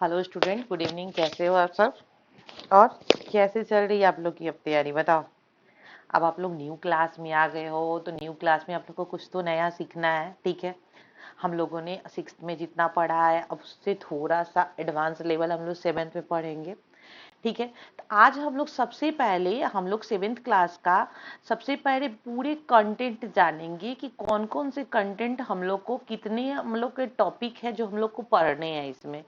Hello student, good evening. कैसे हो आप सब? और कैसे चल रही है आप लोग की अब तैयारी, बताओ। अब आप लोग न्यू क्लास में आ गए हो तो न्यू क्लास में आप लोग को कुछ तो नया सीखना है, ठीक है। हम लोगों ने सिक्स में जितना पढ़ा है अब उससे थोड़ा सा एडवांस लेवल हम लोग सेवेंथ में पढ़ेंगे, ठीक है। तो आज हम लोग सेवेंथ क्लास का सबसे पहले पूरे कंटेंट जानेंगे कि कौन कौन से कंटेंट हम लोग को, कितने हम लोग के टॉपिक है जो हम लोग को पढ़ने हैं इसमें,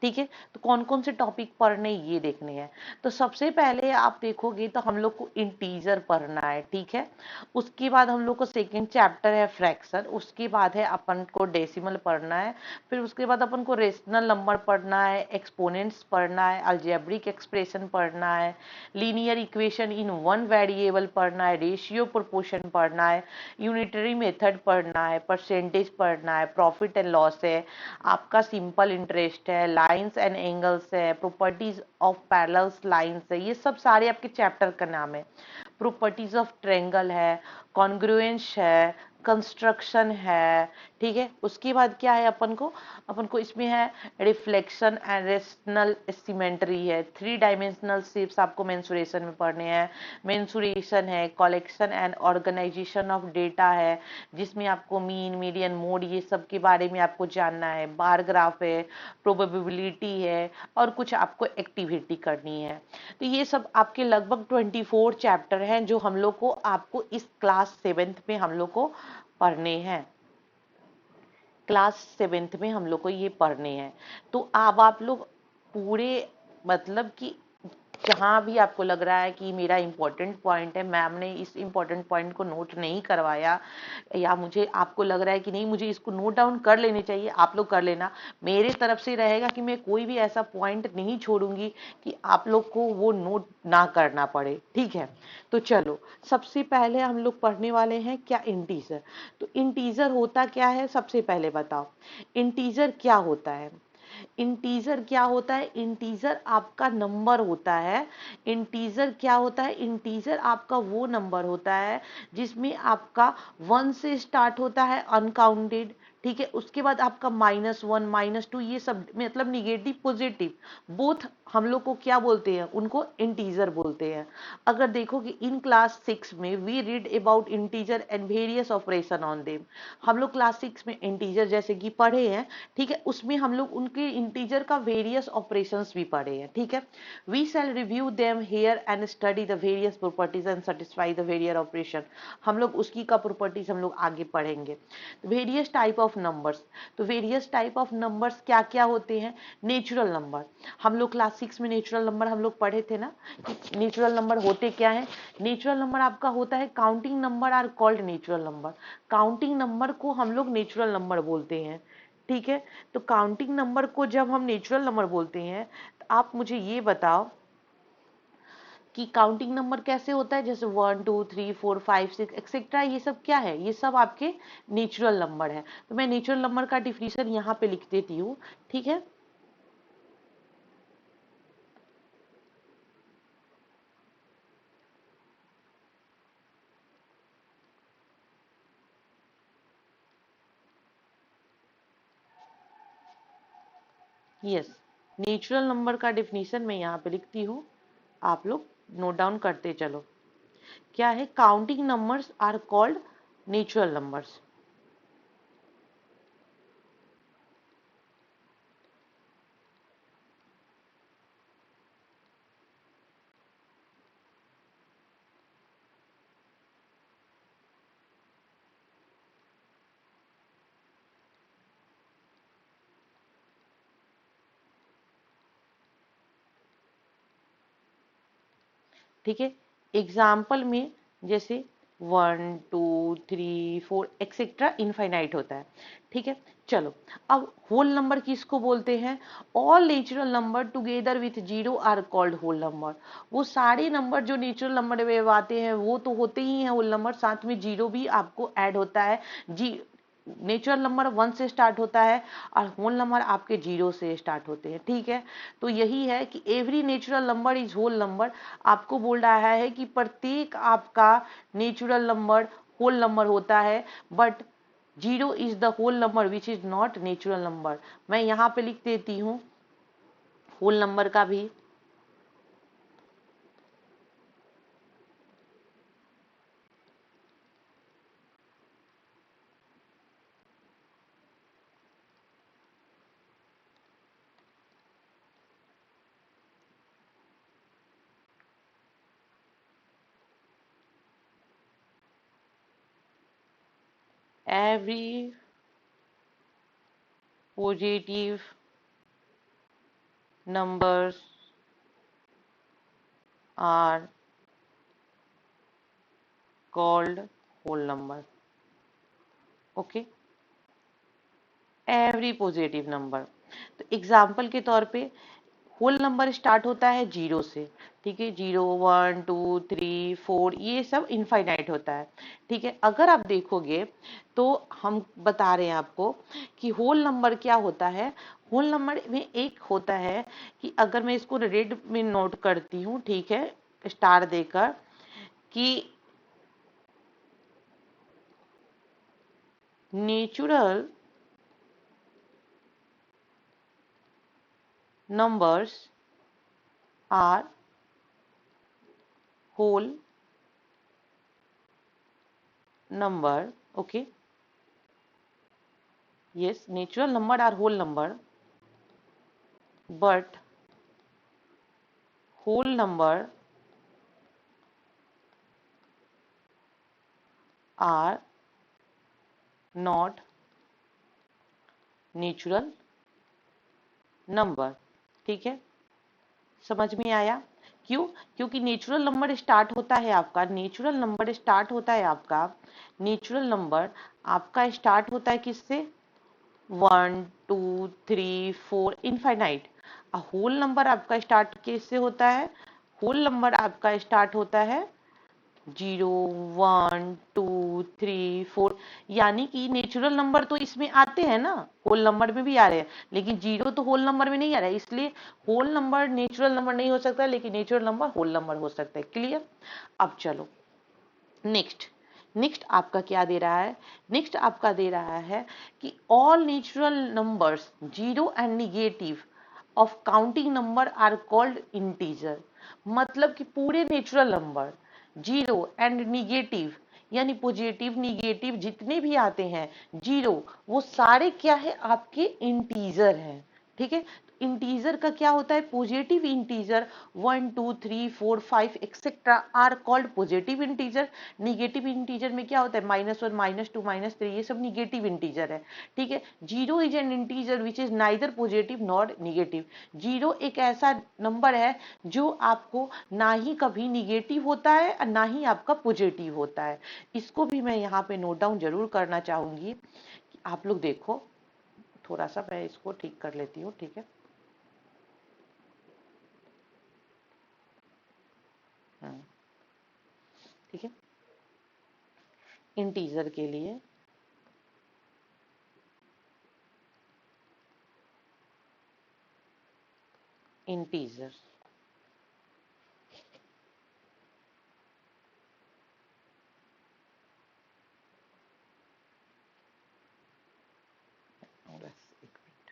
ठीक है। तो कौन कौन से टॉपिक पढ़ने ये देखने हैं। तो सबसे पहले आप देखोगे तो हम लोग को इंटीजर पढ़ना है, ठीक है। उसके बाद हम लोग को सेकेंड चैप्टर है फ्रैक्शन, उसके बाद है अपन को डेसिमल पढ़ना है। फिर उसके बाद अपन को रेशनल नंबर पढ़ना है, एक्सपोनेंट्स पढ़ना है, अलजेब्रिक एक्सप्रेशन पढ़ना है, linear equation in one variable पढ़ना है, रेशियो प्रोपोर्शन पढ़ना है, यूनिटरी मेथड पढ़ना है, परसेंटेज पढ़ना है, प्रॉफिट एंड लॉस है, आपका सिंपल इंटरेस्ट है, लाइंस एंड एंगल्स है, प्रॉपर्टीज ऑफ पैरेलल्स लाइंस है। ये सब सारे आपके चैप्टर का नाम है। प्रॉपर्टीज ऑफ ट्रायंगल है, कॉन्ग्रुएंस है, कंस्ट्रक्शन है, ठीक है। उसके बाद क्या है अपन को इसमें है रिफ्लेक्शन एंड रेशनल सिमेट्री है, थ्री डायमेंशनल शेप्स आपको मेंसुरेशन में पढ़ने हैं। मेंसुरेशन है, collection and organisation of data है, जिसमें आपको मीन, मीडियन, मोड ये सब के बारे में आपको जानना है। बार ग्राफ है, प्रोबेबिलिटी है, और कुछ आपको एक्टिविटी करनी है। तो ये सब आपके लगभग 24 चैप्टर हैं जो हम लोग को आपको इस क्लास सेवेंथ में हम लोग को पढ़ने हैं। क्लास सेवेंथ में हम लोग को ये पढ़ने हैं। तो अब आप लोग पूरे, मतलब कि जहां भी आपको लग रहा है कि मेरा इंपॉर्टेंट पॉइंट है, मैम ने इस इंपॉर्टेंट पॉइंट को नोट नहीं करवाया, या मुझे आपको लग रहा है कि नहीं मुझे इसको नोट डाउन कर लेने चाहिए, आप लोग कर लेना। मेरे तरफ से रहेगा कि मैं कोई भी ऐसा पॉइंट नहीं छोड़ूंगी कि आप लोग को वो नोट ना करना पड़े, ठीक है। तो चलो, सबसे पहले हम लोग पढ़ने वाले हैं क्या, इंटीजर। तो इंटीजर होता क्या है, सबसे पहले बताओ इंटीजर क्या होता है। इंटीजर क्या होता है? इंटीजर आपका नंबर होता है। इंटीजर क्या होता है? इंटीजर आपका वो नंबर होता है जिसमें आपका वन से स्टार्ट होता है, अनकाउंटेड, ठीक है। उसके बाद आपका -1, -2, ये सब मतलब निगेटिव पॉजिटिव बोथ हम लोग को क्या बोलते हैं, उनको इंटीजर बोलते हैं। अगर देखो कि इन क्लास 6 में we read about integer and various operation on them, हम लोग क्लास 6 में इंटीजर जैसे कि पढ़े हैं, ठीक है। उसमें हम लोग उनके इंटीजर का वेरियस ऑपरेशंस भी पढ़े हैं, ठीक है। We shall review them here and study the various properties and satisfy the various operation, हम लोग उसकी का प्रॉपर्टीज हम लोग आगे पढ़ेंगे। वेरियस टाइप ऑफ नंबर्स, तो वेरियस टाइप ऑफ नंबर्स क्या क्या होते हैं। नेचुरल नंबर, हम लोग क्लास 6 में नेचुरल नंबर हम लोग पढ़े थे ना। नेचुरल नंबर होते क्या है? नेचुरल नंबर आपका होता है counting number are called natural number. Counting number को हम लोग नेचुरल नंबर बोलते हैं, ठीक है। तो काउंटिंग नंबर को जब हम नेचुरल नंबर बोलते हैं, तो आप मुझे ये बताओ कि काउंटिंग नंबर कैसे होता है, जैसे 1 2 3 4 5 6 एक्सेट्रा, ये सब क्या है? ये सब आपके नेचुरल नंबर है। तो मैं नेचुरल नंबर का डिफिनीशन यहाँ पे लिख देती हूँ, ठीक है। यस, नेचुरल नंबर का डिफिनीशन मैं यहाँ पे लिखती हूँ, आप लोग नोट डाउन करते चलो। क्या है? Counting numbers are called natural numbers. ठीक है। एग्जाम्पल में जैसे 1 2 3 4 एक्सेट्रा इनफाइनाइट होता है, ठीक है। चलो, अब होल नंबर किसको बोलते हैं? All natural number together with zero are called whole number. वो सारे नंबर जो नेचुरल नंबर में आते हैं वो तो होते ही हैं होल नंबर, साथ में जीरो भी आपको ऐड होता है। जी, नेचुरल नंबर 1 से स्टार्ट होता है और होल नंबर आपके 0 से स्टार्ट होते हैं, ठीक है। तो यही है कि every natural number is whole number. आपको बोल रहा है कि प्रत्येक आपका नेचुरल नंबर होल नंबर होता है, but 0 is the whole number which is not natural number. मैं यहाँ पे लिख देती हूँ होल नंबर का भी every positive numbers are called whole number. Okay, every positive number. तो एग्जाम्पल के तौर पे होल नंबर स्टार्ट होता है जीरो से, ठीक है, 0 1 2 3 4 ये सब इनफाइनाइट होता है, ठीक है। अगर आप देखोगे तो हम बता रहे हैं आपको कि होल नंबर क्या होता है। होल नंबर में एक होता है कि अगर मैं इसको रेड में नोट करती हूँ, ठीक है, स्टार देकर, कि natural numbers are whole number. Okay, yes, natural number are whole number, but whole number are not natural number, ठीक है। समझ में आया? क्यों? क्योंकि नेचुरल नंबर स्टार्ट होता है आपका, नेचुरल नंबर स्टार्ट होता है आपका, नेचुरल नंबर आपका स्टार्ट होता है किससे? 1 2 3 4 इनफाइनाइट। होल नंबर आपका स्टार्ट किससे होता है? होल नंबर आपका स्टार्ट होता है 0 1 2 3 4। यानी कि नेचुरल नंबर तो इसमें आते हैं ना, होल नंबर में भी आ रहे हैं, लेकिन जीरो तो होल नंबर में नहीं आ रहा है, इसलिए होल नंबर नेचुरल नंबर नहीं हो सकता, लेकिन नेचुरल नंबर होल नंबर हो सकता है। क्लियर? अब चलो नेक्स्ट। नेक्स्ट आपका क्या दे रहा है? नेक्स्ट आपका दे रहा है कि all natural numbers zero and negative of counting number are called integer. मतलब कि पूरे natural number zero and negative, यानी पॉजिटिव निगेटिव जितने भी आते हैं जीरो, वो सारे क्या है? आपके इंटीजर हैं, ठीक है। इंटीजर का क्या होता है? Positive integer 1 2 3 4 5 etcetera are called positive integer. Negative integer में क्या होता है? -1 -2 -3, ये सब निगेटिव इंटीजर है, ठीक है। Zero is an integer which is neither positive nor negative. Zero एक ऐसा नंबर है जो आपको ना ही कभी निगेटिव होता है और ना ही आपका पॉजिटिव होता है। इसको भी मैं यहाँ पे नोट डाउन जरूर करना चाहूंगी कि आप लोग देखो, थोड़ा सा मैं इसको ठीक कर लेती हूँ, ठीक है। ठीक है, इंटीजर के लिए इंटीजर बस एक मिनट।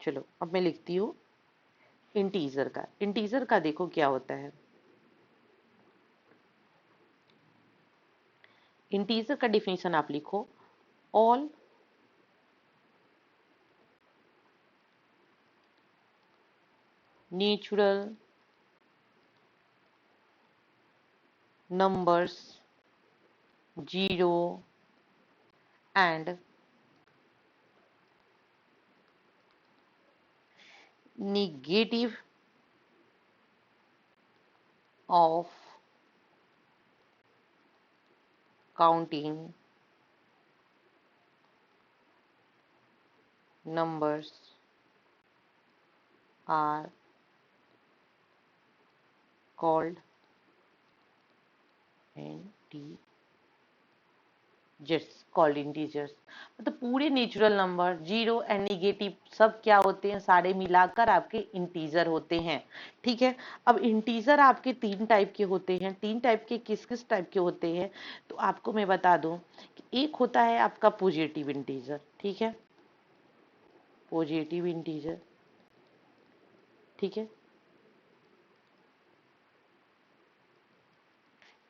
चलो अब मैं लिखती हूँ इंटीजर का। इंटीजर का देखो क्या होता है। इंटीजर का डिफिनीशन आप लिखो, all natural numbers zero and negative of counting numbers are called integers मतलब पूरे natural number zero and negative सब क्या होते हैं, सारे मिलाकर आपके इंटीजर होते हैं। ठीक है, अब इंटीजर आपके तीन टाइप के होते हैं। तीन टाइप के किस किस टाइप के होते हैं तो आपको मैं बता दूं कि एक होता है आपका पॉजिटिव इंटीजर। ठीक है, पॉजिटिव इंटीजर। ठीक है,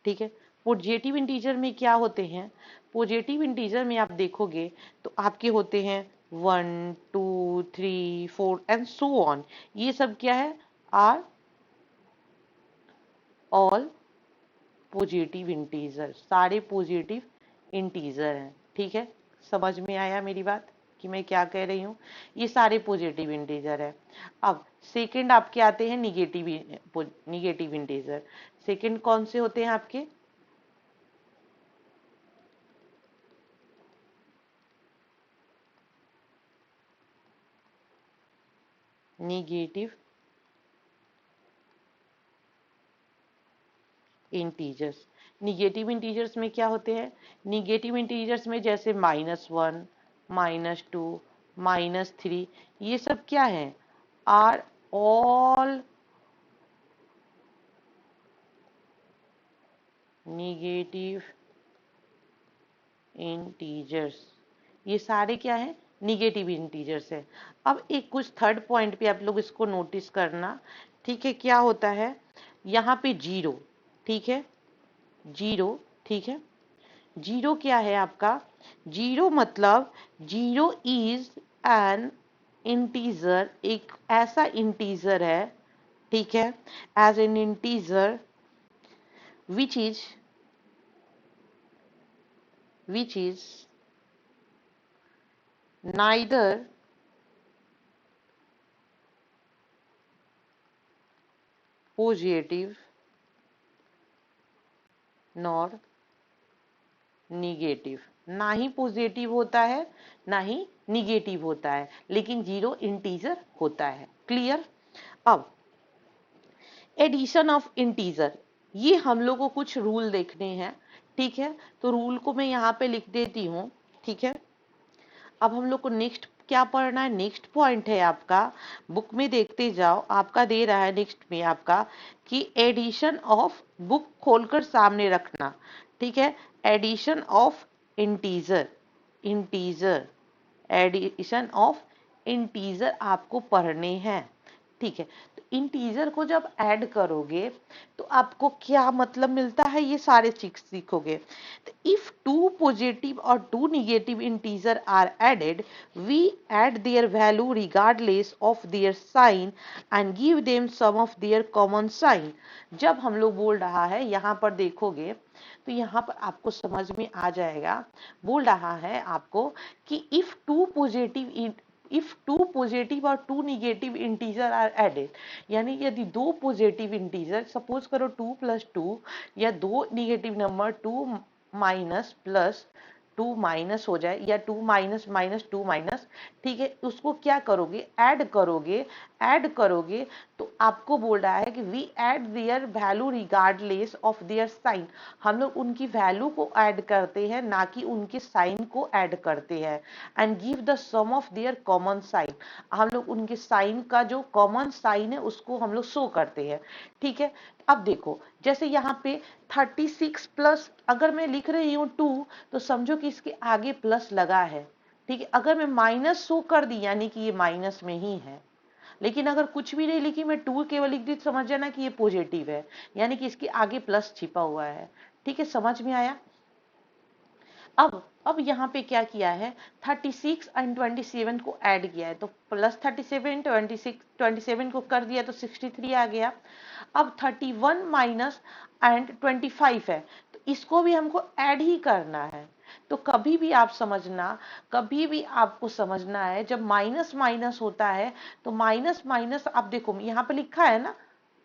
ठीक है, पॉजिटिव इंटीजर में क्या होते हैं, पॉजिटिव इंटीजर में आप देखोगे तो आपके होते हैं 1 2 3 4 एंड सो ऑन। ये सब क्या है, आर ऑल पॉजिटिव इंटीजर, सारे पॉजिटिव इंटीजर हैं। ठीक है, समझ में आया मेरी बात कि मैं क्या कह रही हूँ, ये सारे पॉजिटिव इंटीजर है। अब सेकंड आपके आते हैं निगेटिव इंटीजर। सेकंड कौन से होते हैं आपके, निगेटिव इंटीजर्स। निगेटिव इंटीजर्स में क्या होते हैं, निगेटिव इंटीजर्स में जैसे -1 -2 -3 ये सब क्या है, आर ऑल निगेटिव इंटीजर्स। ये सारे क्या है, निगेटिव इंटीजर्स है। अब एक कुछ थर्ड पॉइंट पे आप लोग इसको नोटिस करना। ठीक है, क्या होता है यहाँ पे जीरो। ठीक है, जीरो। ठीक है, जीरो क्या है आपका, जीरो मतलब जीरो इज एन इंटीजर, एक ऐसा इंटीजर है। ठीक है, as an integer which is neither positive nor negative, ना ही पॉजिटिव होता है ना ही निगेटिव होता है, लेकिन जीरो इंटीजर होता है। क्लियर। अब एडिशन ऑफ इंटीजर, ये हम लोग को कुछ रूल देखने हैं। ठीक है, तो रूल को मैं यहाँ पे लिख देती हूँ। ठीक है, अब हम लोग को नेक्स्ट क्या पढ़ना है, नेक्स्ट पॉइंट है आपका, बुक में देखते जाओ, आपका दे रहा है नेक्स्ट में आपका कि एडिशन ऑफ, बुक खोलकर सामने रखना। ठीक है, addition of integer, integer, addition of integer आपको पढ़ने हैं। ठीक है, तो इंटीजर को जब ऐड करोगे तो आपको क्या मतलब मिलता है, ये सारे चीज सीखोगे। तो इफ टू पॉजिटिव और two negative integer are added, we add their value regardless of their sign and give them sum of their common sign. जब हम लोग बोल रहा है यहाँ पर देखोगे तो यहाँ पर आपको समझ में आ जाएगा, बोल रहा है आपको कि इफ टू पॉजिटिव और two negative integer are added, यानी यदि दो पॉजिटिव इंटीजर, सपोज करो 2 + 2, या दो negative number 2 minus plus 2 minus हो जाए, या 2 माइनस माइनस 2 माइनस। ठीक है, उसको क्या करोगे, ऐड करोगे। ऐड करोगे तो आपको बोल रहा है कि we add their value regardless of their sign, हम लोग उनकी वैल्यू को ऐड करते हैं ना कि उनके साइन को ऐड करते हैं। And give the sum of their common sign, हम लोग उनके साइन का जो कॉमन साइन है उसको हम लोग शो करते हैं। ठीक है, अब देखो जैसे यहाँ पे 36 प्लस, अगर मैं लिख रही हूँ 2 तो समझो कि इसके आगे प्लस लगा है। ठीक है, अगर मैं माइनस शो कर दी यानी कि ये माइनस में ही है, लेकिन अगर कुछ भी नहीं लिखी, मैं 2 केवल लिख दी, समझ जाना कि ये पॉजिटिव है, यानी कि इसके आगे प्लस छिपा हुआ है। ठीक है, समझ में आया। अब यहाँ पे क्या किया है, 36 एंड 27 को ऐड किया है, तो +37 27 को कर दिया तो 63 आ गया। अब 31 माइनस एंड 25 है, तो इसको भी हमको ऐड ही करना है। तो कभी भी आप समझना, कभी भी आपको समझना है, जब माइनस माइनस होता है तो माइनस माइनस, आप देखो यहाँ पे लिखा है ना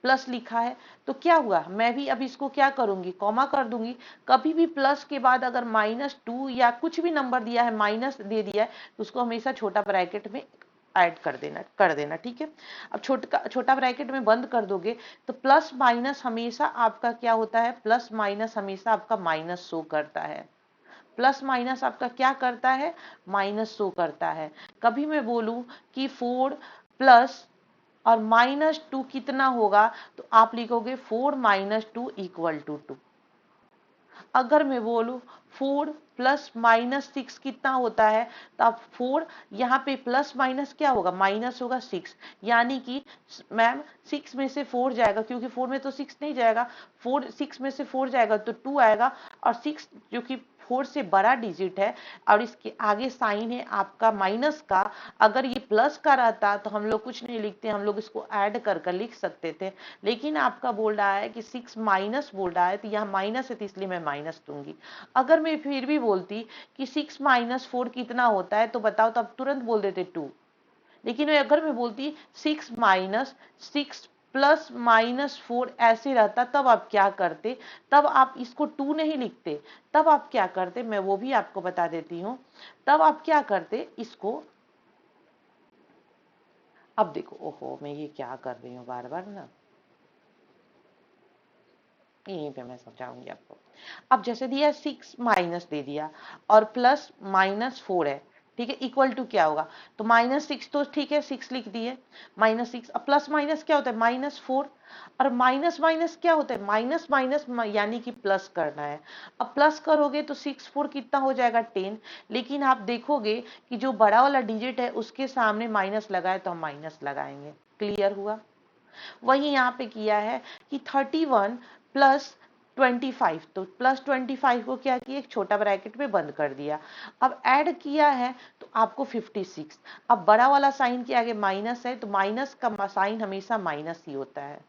प्लस लिखा है तो क्या हुआ, मैं भी अब इसको क्या करूंगी, कॉमा कर दूंगी। कभी भी प्लस के बाद अगर -2 या कुछ भी नंबर दिया है, माइनस दे दिया है, तो उसको हमेशा छोटा ब्रैकेट में ऐड कर देना, ठीक है। अब छोटा ब्रैकेट में बंद कर दोगे तो प्लस माइनस हमेशा आपका क्या होता है, प्लस माइनस हमेशा आपका माइनस शो करता है। प्लस माइनस आपका क्या करता है, माइनस शो करता है। कभी मैं बोलूं कि 4 प्लस और -2 कितना होगा, तो आप लिखोगे 4 - 2 = 2। अगर मैं बोलूं 4 प्लस -6 कितना होता है, तो आप 4 यहाँ पे प्लस माइनस क्या होगा, माइनस होगा 6, यानी कि मैम 6 में से 4 जाएगा, क्योंकि 4 में तो 6 नहीं जाएगा, 6 में से 4 जाएगा तो 2 आएगा, और 6 जो कि 4 से बड़ा डिजिट है और इसके आगे साइन है आपका माइनस का। अगर ये प्लस का रहता तो हम लोग कुछ नहीं लिखते, हम लोग इसको ऐड कर कर लिख सकते थे, लेकिन आपका बोल रहा है कि 6 माइनस बोल रहा है, तो यहाँ माइनस है तो इसलिए मैं माइनस दूंगी। अगर मैं फिर भी बोलती कि 6 - 4 कितना होता है, तो बताओ, तो आप तुरंत बोल देते 2। लेकिन अगर मैं बोलती 6 - 6 प्लस -4 ऐसे रहता, तब आप क्या करते, तब आप इसको 2 नहीं लिखते, तब आप क्या करते, मैं वो भी आपको बता देती हूँ। तब आप क्या करते इसको, अब देखो, ओहो मैं ये क्या कर रही हूँ बार बार ना, यहीं पे मैं समझाऊंगी आपको। अब जैसे दिया 6 माइनस दे दिया और प्लस -4 है, ठीक है, इक्वल टू क्या होगा, तो -6 तो ठीक है, 6 लिख दिए, -6। अब प्लस माइनस क्या होता है, -4, और माइनस माइनस क्या होता है, माइनस माइनस यानी कि प्लस करना है। अब प्लस करोगे तो 6 4 कितना हो जाएगा, 10। लेकिन आप देखोगे कि जो बड़ा वाला डिजिट है उसके सामने माइनस लगाए तो हम माइनस लगाएंगे। क्लियर हुआ। वही यहाँ पे किया है कि 31 प्लस 25, तो प्लस 25 को क्या किया, एक छोटा ब्रैकेट में बंद कर दिया। अब ऐड किया है तो आपको 56। अब बड़ा वाला साइन के आगे माइनस है, तो माइनस का साइन हमेशा माइनस ही होता है।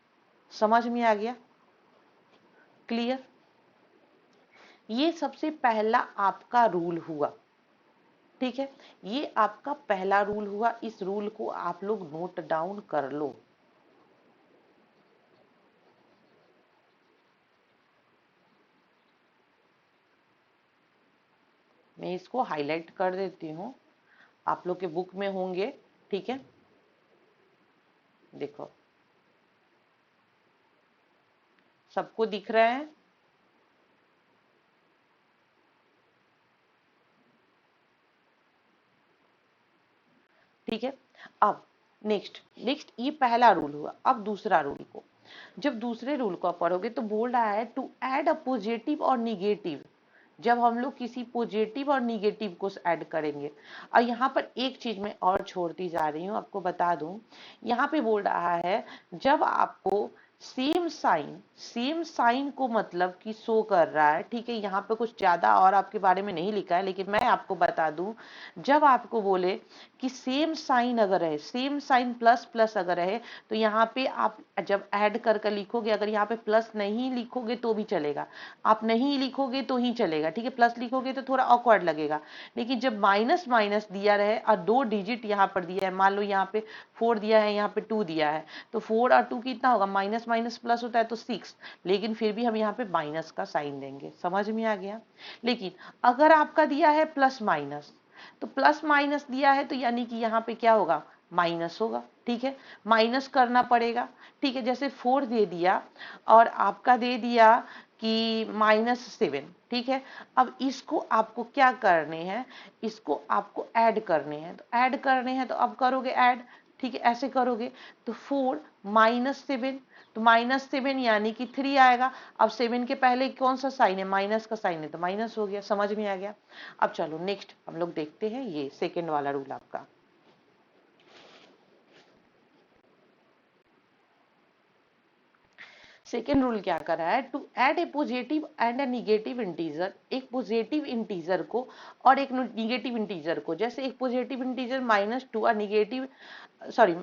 समझ में आ गया, क्लियर। ये सबसे पहला आपका रूल हुआ, ठीक है, ये आपका पहला रूल हुआ। इस रूल को आप लोग नोट डाउन कर लो। मैं इसको हाईलाइट कर देती हूँ, आप लोग के बुक में होंगे, ठीक है। देखो सबको दिख रहा है, ठीक है। अब नेक्स्ट नेक्स्ट ये पहला रूल हुआ। अब दूसरा रूल को, जब दूसरे रूल को आप पढ़ोगे तो बोल रहा है टू ऐड अ पॉजिटिव और निगेटिव। जब हम लोग किसी पॉजिटिव और निगेटिव को ऐड करेंगे, और यहाँ पर एक चीज मैं और छोड़ती जा रही हूँ, आपको बता दूं, यहाँ पे बोल रहा है जब आपको सेम साइन को मतलब कि शो कर रहा है, ठीक है। यहाँ पे कुछ ज्यादा और आपके बारे में नहीं लिखा है, लेकिन मैं आपको बता दूं, जब आपको बोले कि सेम साइन अगर है, सेम साइन प्लस प्लस अगर है, तो यहाँ पे आप जब ऐड कर कर लिखोगे, अगर यहाँ पे प्लस नहीं लिखोगे तो भी चलेगा, आप नहीं लिखोगे तो ही चलेगा, ठीक है। प्लस लिखोगे तो थोड़ा ऑकवर्ड लगेगा, लेकिन जब माइनस माइनस दिया रहे और 2 डिजिट यहाँ पर दिया है, मान लो यहाँ पे 4 दिया है, यहाँ पे 2 दिया है, तो 4 और 2 कितना होगा, माइनस माइनस प्लस होता है तो 6, लेकिन फिर भी हम यहाँ पे माइनस का साइन देंगे। समझ में आ गया। लेकिन अगर आपका दिया है प्लस माइनस, तो प्लस माइनस दिया है तो यानी कि यहाँ पे क्या होगा, माइनस होगा, ठीक है। माइनस करना पड़ेगा, ठीक है। जैसे 4 दे दिया और आपका दे दिया कि -7, ठीक है। अब इसको आपको क्या करने हैं, इसको आपको ऐड करने हैं, तो ऐड करने हैं तो अब करोगे ऐड, ठीक है, ऐसे करोगे तो 4 -7, तो -7 यानी कि 3 आएगा। अब 7 के पहले कौन सा साइन है, माइनस का साइन है, तो माइनस हो गया। समझ में आ गया। अब चलो नेक्स्ट हम लोग देखते हैं ये सेकेंड वाला रूल आपका। सेकेंड रूल क्या कर रहा है, to add a positive and a negative integer. एक पॉजिटिव इंटीजर को और एक निगेटिव इंटीजर को, जैसे एक पॉजिटिव इंटीजर -2 और निगेटिव, सॉरी,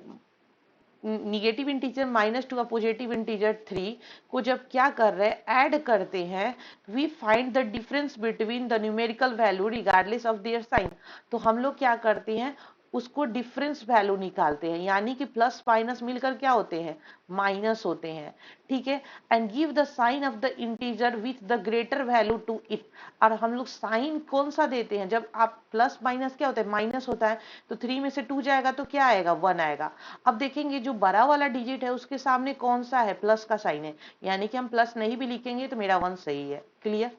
निगेटिव इंटीजर -2 और पॉजिटिव इंटीजर 3 को जब क्या कर रहे हैं, ऐड करते हैं, we find the difference between the numerical value regardless of their sign. तो हम लोग क्या करते हैं, उसको डिफरेंस वैल्यू निकालते हैं, यानी कि प्लस माइनस मिलकर क्या होते हैं, माइनस होते हैं, ठीक है। And give the sign of the integer with the greater value to it. और हम लोग साइन कौन सा देते हैं, जब आप प्लस माइनस क्या होता है, माइनस होता है, तो 3 में से 2 जाएगा तो क्या आएगा, 1 आएगा। अब देखेंगे जो बड़ा वाला डिजिट है उसके सामने कौन सा है, प्लस का साइन है, यानी कि हम प्लस नहीं भी लिखेंगे तो मेरा 1 सही है। क्लियर,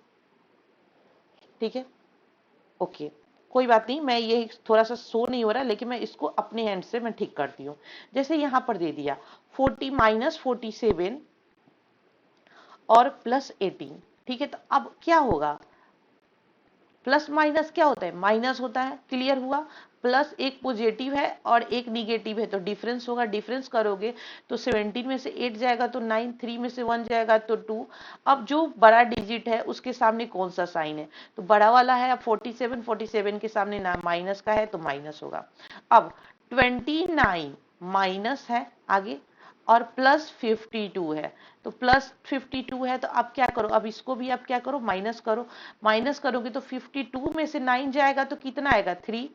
ठीक है, ओके, कोई बात नहीं, मैं ये थोड़ा सा शो नहीं हो रहा, लेकिन मैं इसको अपने एंड से मैं ठीक करती हूँ। जैसे यहां पर दे दिया 40 माइनस 47 और प्लस 18, ठीक है। तो अब क्या होगा, प्लस माइनस क्या होता है, माइनस होता है, क्लियर हुआ। प्लस एक पॉजिटिव है और एक निगेटिव है, तो डिफरेंस होगा, डिफरेंस करोगे तो 17 में से 8 जाएगा तो 9, 3 में से 1 जाएगा तो 2। अब जो बड़ा डिजिट है उसके सामने कौन सा साइन है, तो बड़ा वाला है। अब 47, 47 के सामने ना माइनस का है तो माइनस होगा। अब 29 माइनस है आगे, और प्लस 52 है, तो प्लस 52 है, तो आप क्या करो, अब इसको भी आप क्या करो, माइनस करो। माइनस करोगे तो 52 में से 9 जाएगा तो कितना आएगा, 3,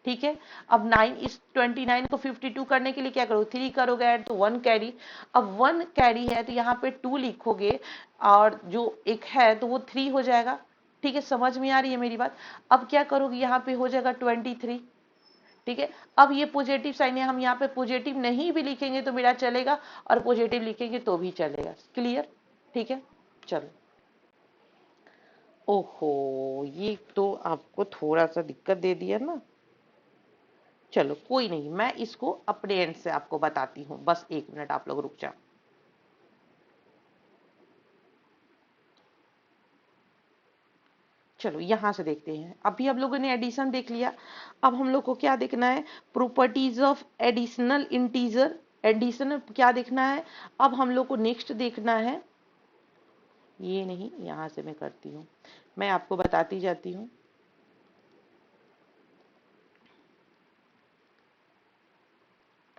ठीक है। अब 9 इस 29 को 52 करने के लिए क्या करो, 3 करोगे ऐड तो 1 कैरी। अब 1 कैरी है तो यहाँ पे 2 लिखोगे, और जो एक है तो वो 3 हो जाएगा, ठीक है। समझ में आ रही है मेरी बात। अब क्या करोगे, यहाँ पे हो जाएगा 23, ठीक है। अब ये पॉजिटिव साइन है, हम यहाँ पे पॉजिटिव नहीं भी लिखेंगे तो मेरा चलेगा, और पॉजिटिव लिखेंगे तो भी चलेगा। क्लियर, ठीक है, चलो। ओहो, ये तो आपको थोड़ा सा दिक्कत दे दिया ना। चलो कोई नहीं, मैं इसको अपने एंड से आपको बताती हूँ, बस 1 मिनट आप लोग रुक जाओ। चलो यहां से देखते हैं। अभी हम लोगों ने एडिशन देख लिया, अब हम लोग को क्या देखना है, properties of additional integer. Additional क्या देखना है, अब हम लोग को नेक्स्ट देखना है, ये नहीं, यहां से मैं करती हूँ, मैं आपको बताती जाती हूँ।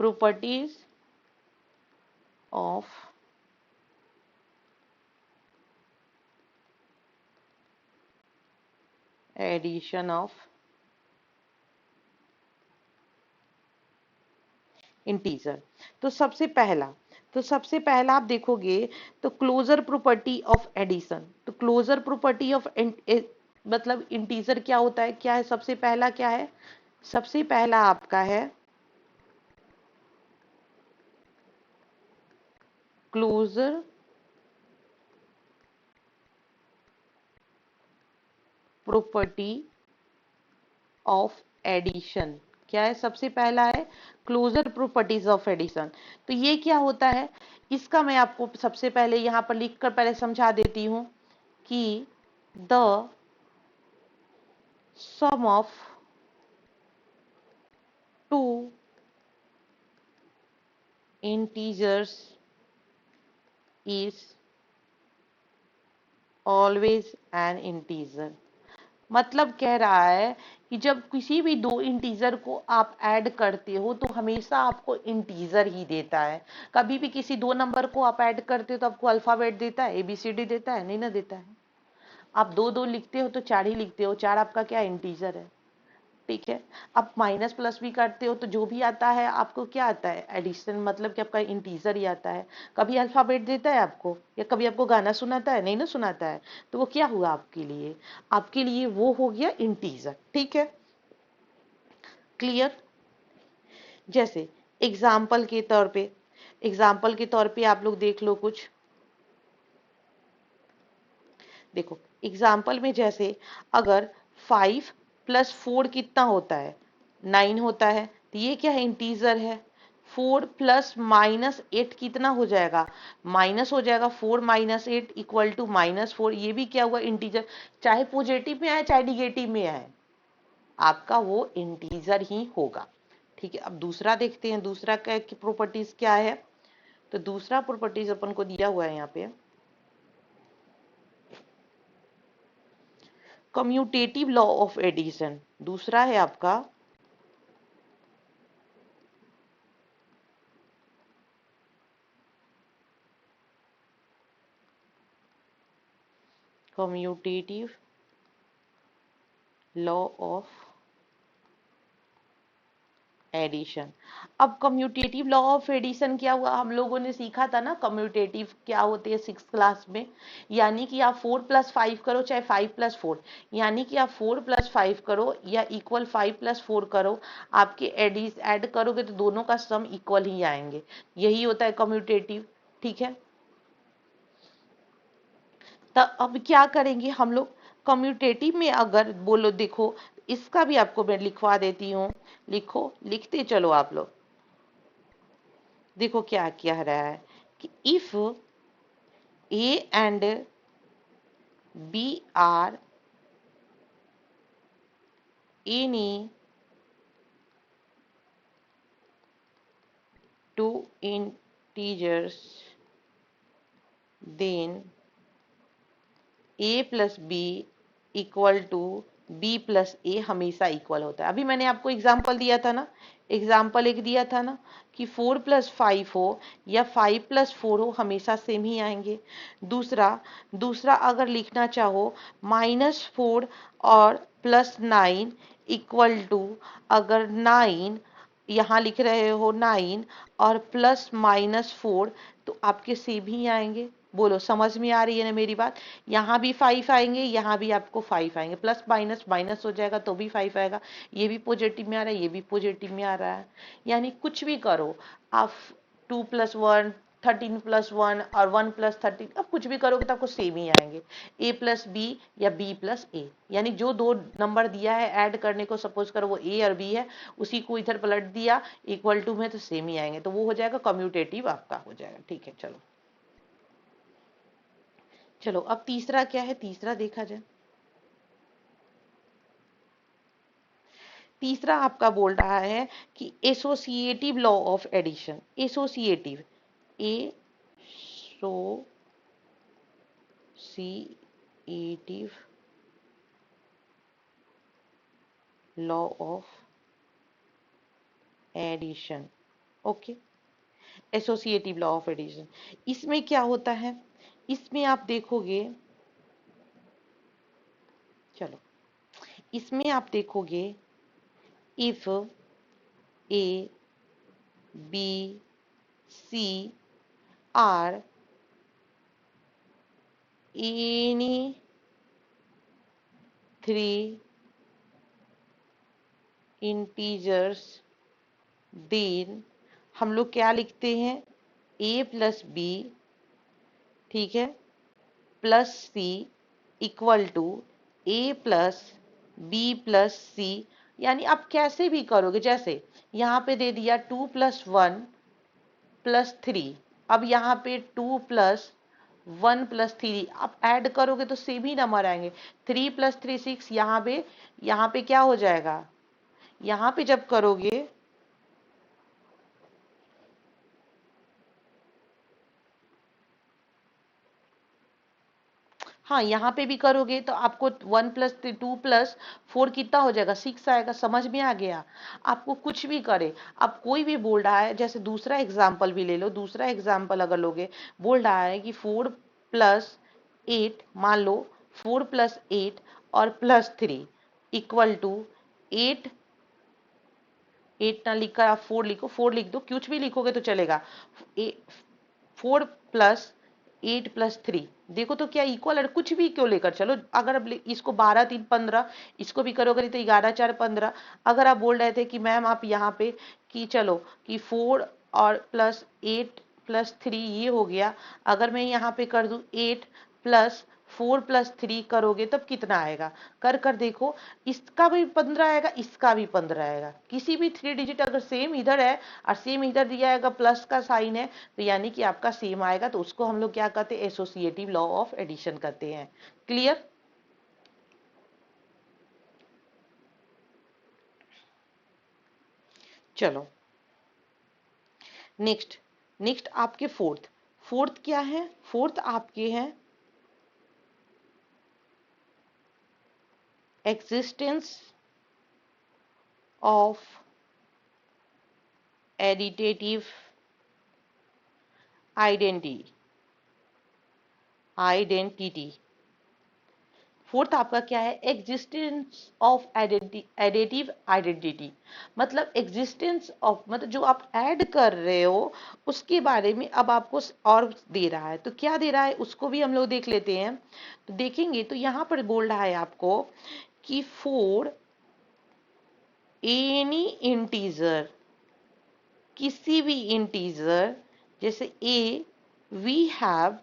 Properties of addition of integer. तो सबसे पहला आप देखोगे तो क्लोजर प्रॉपर्टी ऑफ एडिशन। तो क्लोजर प्रॉपर्टी ऑफ मतलब इंटीजर क्या होता है, क्या है, सबसे पहला क्या है, सबसे पहला आपका है क्लोजर प्रॉपर्टी ऑफ एडिशन। क्या है, सबसे पहला है क्लोजर प्रॉपर्टीज ऑफ एडिशन। तो ये क्या होता है, इसका मैं आपको सबसे पहले यहां पर लिखकर पहले समझा देती हूं कि the sum of two integers is always an integer. मतलब कह रहा है कि जब किसी भी दो इंटीजर को आप ऐड करते हो तो हमेशा आपको इंटीजर ही देता है। कभी भी किसी दो नंबर को आप ऐड करते हो तो आपको अल्फाबेट देता है, ABCD देता है, नहीं ना देता है। आप दो दो लिखते हो तो 4 ही लिखते हो, 4 आपका क्या इंटीजर है, ठीक है। आप माइनस प्लस भी करते हो तो जो भी आता है आपको क्या आता है, एडिशन, मतलब कि आपका इंटीजर ही आता है। कभी अल्फाबेट देता है आपको, या कभी आपको गाना सुनाता है, नहीं ना सुनाता है, तो वो क्या हुआ आपके लिए, आपके लिए वो हो गया इंटीजर, ठीक है। क्लियर, जैसे एग्जाम्पल के तौर पे आप लोग देख लो कुछ। देखो एग्जाम्पल में जैसे अगर 5 + 4 कितना होता है, 9 होता है, तो ये क्या है, इंटीजर है। 4 + -8 कितना हो जाएगा, माइनस हो जाएगा। 4 - 8 = -4, ये भी क्या हुआ, इंटीजर। चाहे पॉजिटिव में आए चाहे निगेटिव में आए, आपका वो इंटीजर ही होगा, ठीक है। अब दूसरा देखते हैं, दूसरा क्या प्रॉपर्टीज क्या है। तो दूसरा प्रॉपर्टीज अपन को दिया हुआ है यहाँ पे, कम्यूटेटिव लॉ ऑफ एडिशन। दूसरा है आपका कम्यूटेटिव लॉ ऑफ एडिशन। अब कम्यूटेटिव लॉ ऑफ एडिशन क्या हुआ, हम लोगों ने सीखा था ना कम्यूटेटिव क्या होती है 6th क्लास में। यानी कि आप 4+5 करो चाहे 5+4, यानी कि आप 4+5 करो या इक्वल 5+4 करो, आपके एडिस ऐड करोगे तो दोनों का सम इक्वल ही आएंगे, यही होता है कम्यूटेटिव। ठीक है, तो अब क्या करेंगे हम लोग कम्यूटेटिव में, अगर बोलो देखो इसका भी आपको मैं लिखवा देती हूँ, लिखो, लिखते चलो आप लोग। देखो क्या कह रहा है कि if a and b are any two integers then a plus b equal to b plus a हमेशा इक्वल होता है। अभी मैंने आपको एग्जाम्पल दिया था ना, एग्जाम्पल एक दिया था ना कि 4+5 हो या 5+4 हो हमेशा सेम ही आएंगे। दूसरा दूसरा अगर लिखना चाहो -4 और +9 इक्वल टू, अगर 9 यहाँ लिख रहे हो 9 और +-4 तो आपके सेम ही आएंगे। बोलो समझ में आ रही है ना मेरी बात। यहाँ भी 5 आएंगे, यहाँ भी आपको 5 आएंगे, प्लस माइनस माइनस हो जाएगा तो भी 5 आएगा, ये भी पॉजिटिव में आ रहा है, ये भी पॉजिटिव में आ रहा है। यानी कुछ भी करो आप, 2+1 13+1 और 1+13, अब कुछ भी करोगे तो आपको सेम ही आएंगे, ए प्लस बी या बी प्लस ए। यानी जो दो नंबर दिया है ऐड करने को, सपोज करो वो ए और बी है, उसी को इधर पलट दिया इक्वल टू में तो सेम ही आएंगे, तो वो हो जाएगा कम्यूटेटिव आपका हो जाएगा। ठीक है, चलो चलो अब तीसरा क्या है, तीसरा देखा जाए। तीसरा आपका बोल रहा है कि associative law of addition, associative, associative law of addition. Okay, associative law of addition, इसमें क्या होता है, इसमें आप देखोगे, चलो इसमें आप देखोगे if a b c are any 3 integers, then हम लोग क्या लिखते हैं, ए प्लस बी, ठीक है, plus c equal to a plus b plus c. यानी आप कैसे भी करोगे, जैसे यहाँ पे दे दिया 2+1+3, अब यहाँ पे 2+1+3 आप ऐड करोगे तो सेम ही नंबर आएंगे, 3+3 6, यहाँ पे क्या हो जाएगा, यहाँ पे जब करोगे, हाँ यहाँ पे भी करोगे तो आपको 1+2+4 कितना हो जाएगा, 6 आएगा। समझ में आ गया, आपको कुछ भी करे, अब कोई भी बोल रहा है, जैसे दूसरा एग्जाम्पल भी ले लो, दूसरा एग्जाम्पल अगर लोगे, बोल रहा है कि 4+8, मान लो 4+8 और +3 इक्वल टू 8, 8 ना लिखकर आप 4 लिखो, 4 लिख दो, कुछ भी लिखोगे तो चलेगा। 4+8+3 देखो तो क्या इक्वल है, कुछ भी क्यों लेकर चलो, अगर अब इसको 12×3=15, इसको भी करोगे तो 11×4=15। अगर आप बोल रहे थे कि मैम आप यहाँ पे कि चलो कि 4 और +8+3 ये हो गया, अगर मैं यहाँ पे कर दूं 8+4+3 करोगे तब कितना आएगा, कर कर देखो, इसका भी 15 आएगा, इसका भी 15 आएगा, किसी भी 3 डिजिट अगर सेम इधर है और सेम इधर दिया आएगा, प्लस का साइन है, तो यानी कि आपका सेम आएगा, तो उसको हम लोग क्या कहते हैं, एसोसिएटिव लॉ ऑफ एडिशन कहते हैं। क्लियर, चलो नेक्स्ट, नेक्स्ट आपके फोर्थ, फोर्थ क्या है, फोर्थ आपके हैं existence of additive identity, identity fourth आपका क्या है, एग्जिस्टेंस ऑफ एडिटिव आइडेंटिटी, मतलब एग्जिस्टेंस ऑफ, मतलब जो आप ऐड कर रहे हो उसके बारे में अब आपको और दे रहा है। तो क्या दे रहा है उसको भी हम लोग देख लेते हैं। तो देखेंगे तो यहाँ पर बोल रहा है आपको कि फॉर एनी इंटीजर, किसी भी इंटीजर, जैसे ए, वी हैव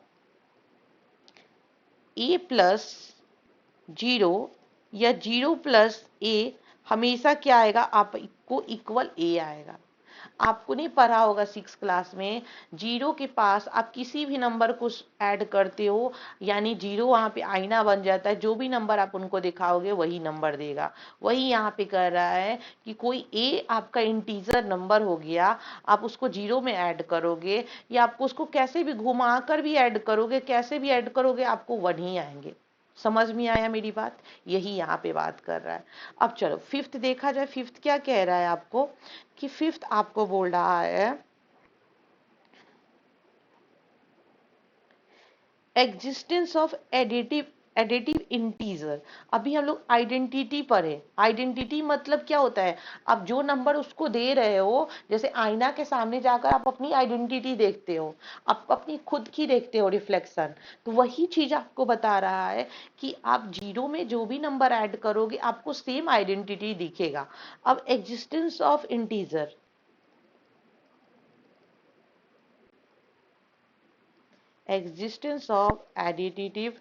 ए प्लस 0 या 0 प्लस ए, हमेशा क्या आएगा आपको इक्वल ए आएगा। आपको नहीं पढ़ा होगा 6 क्लास में, जीरो के पास आप किसी भी नंबर को ऐड करते हो यानी जीरो वहां पे आईना बन जाता है, जो भी नंबर आप उनको दिखाओगे वही नंबर देगा। वही यहाँ पे कह रहा है कि कोई ए आपका इंटीजर नंबर हो गया, आप उसको जीरो में ऐड करोगे या आपको उसको कैसे भी घुमा कर भी ऐड करोगे, कैसे भी ऐड करोगे आपको वन ही आएंगे। समझ में आया मेरी बात? यही यहाँ पे बात कर रहा है। अब चलो फिफ्थ देखा जाए, फिफ्थ क्या कह रहा है आपको, कि फिफ्थ आपको बोल रहा है एग्जिस्टेंस ऑफ एडिटिव इंटीजर। अभी हम लोग आइडेंटिटी पर है। आइडेंटिटी मतलब क्या होता है, आप जो नंबर उसको दे रहे हो, जैसे आईना के सामने जाकर आप अपनी आइडेंटिटी देखते हो, आप अपनी खुद की देखते हो रिफ्लेक्शन, तो वही चीज आपको बता रहा है कि आप जीरो में जो भी नंबर ऐड करोगे आपको सेम आइडेंटिटी दिखेगा। अब existence of integer, existence of additive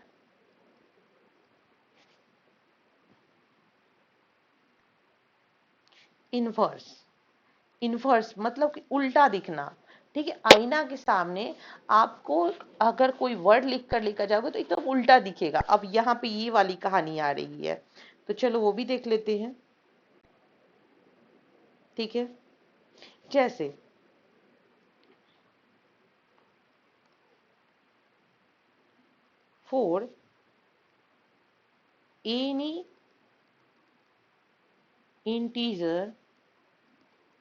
inverse. Inverse मतलब कि उल्टा दिखना। ठीक है, आईना के सामने आपको अगर कोई वर्ड लिख कर लेकर जाओगे तो एकदम उल्टा दिखेगा। अब यहाँ पे ये वाली कहानी आ रही है, तो चलो वो भी देख लेते हैं। ठीक है, जैसे for any integer